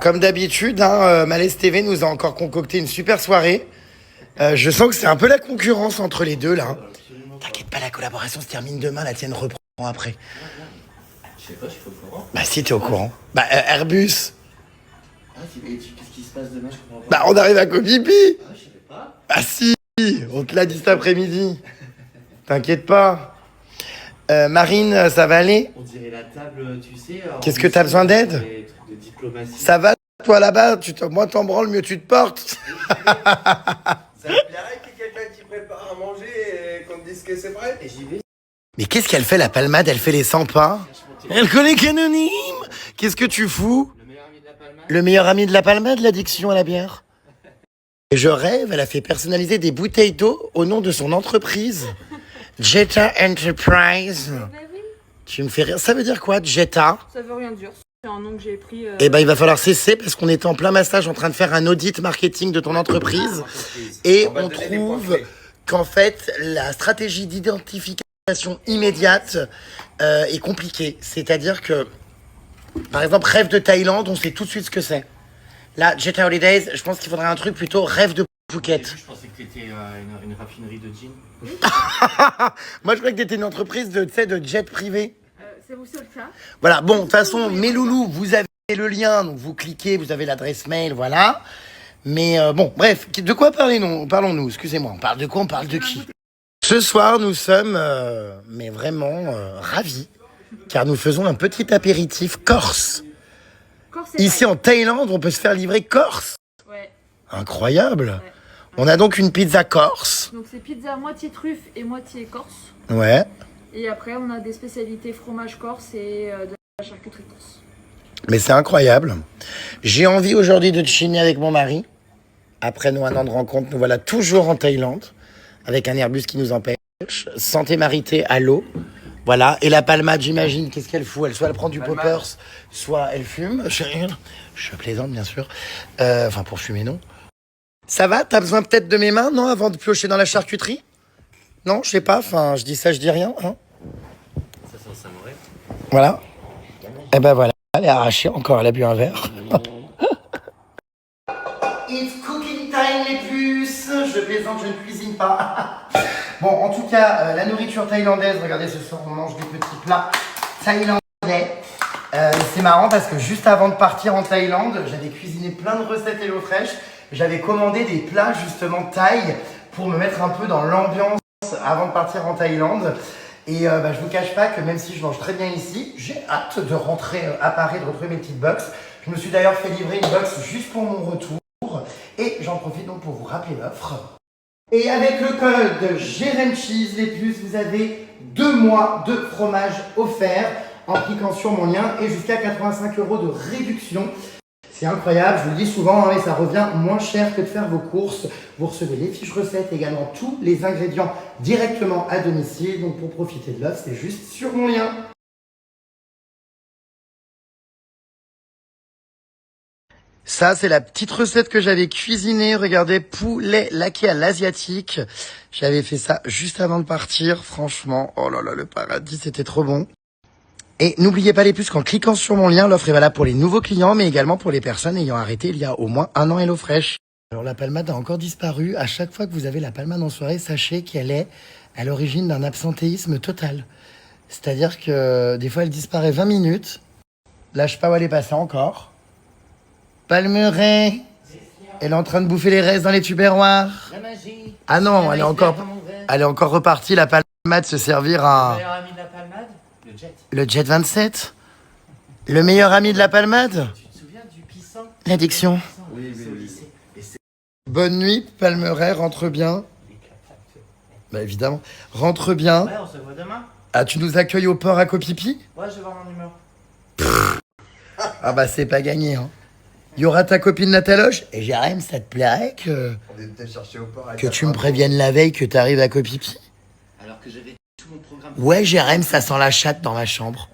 A: Comme d'habitude, hein, Malaise TV nous a encore concocté une super soirée. Je sens que c'est un peu la concurrence entre les deux, là. T'inquiète pas, la collaboration se termine demain, la tienne reprend après.
E: Je sais pas, je suis au courant.
A: Bah si, t'es au courant. Bah Airbus.
E: Ah, qu'est-ce qui se passe demain? Je comprends pas.
A: Bah on arrive à Copipi.
E: Ah, je savais pas.
A: Bah si, on te l'a dit cet après-midi. T'inquiète pas. Marine, ça va aller?
E: On dirait la table, tu sais.
A: Qu'est-ce que t'as besoin d'aide?
E: Des trucs de diplomatie.
A: Ça va, toi là-bas? Moins t'en branles, mieux tu te portes.
B: Ça te plairait qu'il y ait quelqu'un qui prépare à manger et qu'on te dise que c'est prêt?
E: Et j'y vais.
A: Mais qu'est-ce qu'elle fait la palmade? Elle fait les 100 pas? Elle connaît qu'anonyme. Qu'est-ce que tu fous?
E: Le meilleur ami de la palmade.
A: Le meilleur ami de la palmade, l'addiction à la bière. Et je rêve, elle a fait personnaliser des bouteilles d'eau au nom de son entreprise. Jetta Enterprise. Tu me fais rire. Ça veut dire quoi, Jetta?
C: Ça veut rien dire. C'est un nom que j'ai pris.
A: Eh ben, il va falloir cesser parce qu'on est en plein massage en train de faire un audit marketing de ton entreprise. Et on trouve qu'en fait, la stratégie d'identification immédiate est compliquée. C'est-à-dire que, par exemple, rêve de Thaïlande, on sait tout de suite ce que c'est. Là, Jetta Holidays, je pense qu'il faudrait un truc plutôt rêve de Phuket.
E: Je pensais que t'étais une raffinerie de gin.
A: Moi, je croyais que t'étais une entreprise de, tu sais, de jet privé.
C: C'est aussi le cas.
A: Voilà, bon, de toute façon, mes loulous, vous avez le lien, donc vous cliquez, vous avez l'adresse mail, voilà. Mais bon, bref, de quoi parlons-nous? Excusez-moi, on parle de quoi? On parle de qui? Ce soir, nous sommes, mais vraiment ravis, car nous faisons un petit apéritif corse. Ici en Thaïlande, on peut se faire livrer corse.
C: Ouais.
A: Incroyable.
C: Ouais.
A: On a donc une pizza corse.
C: Donc c'est pizza moitié truffe et moitié corse.
A: Ouais.
C: Et après on a des spécialités fromage corse et de la charcuterie corse.
A: Mais c'est incroyable. J'ai envie aujourd'hui de chiner avec mon mari. Après nous, 1 an de rencontre, nous voilà toujours en Thaïlande, avec un Airbus qui nous empêche. Santé Marité à l'eau. Voilà. Et la palmade, j'imagine, qu'est-ce qu'elle fout? Soit elle prend du poppers, soit elle fume. Je plaisante, bien sûr. Enfin, pour fumer, non. Ça va? T'as besoin peut-être de mes mains, non, avant de piocher dans la charcuterie? Non, je sais pas. Enfin, je dis ça, je dis rien. Hein.
E: Ça sent samouraï.
A: Voilà. Et ben voilà. Elle est arrachée encore. Elle a bu un verre. It's cooking time, les puces. Je plaisante, je ne cuisine pas. Bon, en tout cas, la nourriture thaïlandaise, regardez, ce soir, on mange des petits plats thaïlandais. C'est marrant parce que juste avant de partir en Thaïlande, j'avais cuisiné plein de recettes HelloFresh. J'avais commandé des plats, justement, thaï pour me mettre un peu dans l'ambiance avant de partir en Thaïlande. Et je vous cache pas que même si je mange très bien ici, j'ai hâte de rentrer à Paris, de retrouver mes petites box. Je me suis d'ailleurs fait livrer une box juste pour mon retour. Et j'en profite donc pour vous rappeler l'offre. Et avec le code Jérém Cheese, les puces, vous avez 2 mois de fromage offert en cliquant sur mon lien et jusqu'à 85 € de réduction. C'est incroyable, je vous le dis souvent, hein, et ça revient moins cher que de faire vos courses. Vous recevez les fiches recettes, également tous les ingrédients directement à domicile. Donc pour profiter de l'offre, c'est juste sur mon lien. Ça, c'est la petite recette que j'avais cuisinée. Regardez, poulet laqué à l'asiatique. J'avais fait ça juste avant de partir. Franchement, oh là là, le paradis, c'était trop bon. Et n'oubliez pas les puces qu'en cliquant sur mon lien, l'offre est valable pour les nouveaux clients, mais également pour les personnes ayant arrêté il y a au moins 1 an HelloFresh. Alors la palmade a encore disparu. À chaque fois que vous avez la palmade en soirée, sachez qu'elle est à l'origine d'un absentéisme total. C'est-à-dire que des fois, elle disparaît 20 minutes. Là, je sais pas où elle est passée encore. Palmeraie, elle est en train de bouffer les restes dans les tupperwares.
E: La magie.
A: Ah non, elle est encore repartie, la palmade, se servir
E: Le
A: à...
E: meilleur ami de la palmade, le jet.
A: Le Jet 27. Le meilleur ami de la palmade.
E: Tu te souviens du pissant?
A: L'addiction.
E: Oui, oui, oui. Et c'est
A: Bonne nuit, Palmeraie, rentre bien. Bah évidemment. Rentre bien.
E: ouais, on se voit demain.
A: Ah, tu nous accueilles au port à Copipi?
E: Ouais, je vais voir mon numéro.
A: Ah bah c'est pas gagné, hein. Il y aura ta copine Nataloche. Et Jérém, ça te plairait que
D: On est peut-être chercher au port.
A: tu me préviennes la veille que t'arrives à Copipi?
E: Alors que j'avais tout mon programme.
A: Ouais, Jérém, ça sent la chatte dans ma chambre.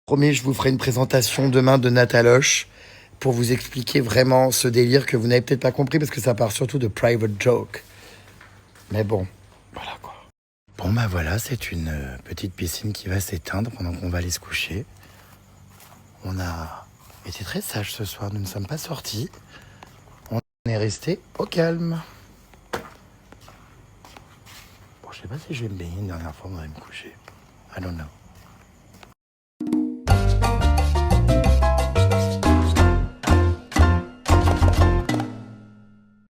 A: Promis, je vous ferai une présentation demain de Nataloche pour vous expliquer vraiment ce délire que vous n'avez peut-être pas compris parce que ça part surtout de private joke. Mais bon, voilà quoi. Bon bah voilà, c'est une petite piscine qui va s'éteindre pendant qu'on va aller se coucher. On a été très sages ce soir, nous ne sommes pas sortis. On est resté au calme. Bon, je sais pas si je vais me baigner une dernière fois avant d'aller me coucher. I don't know.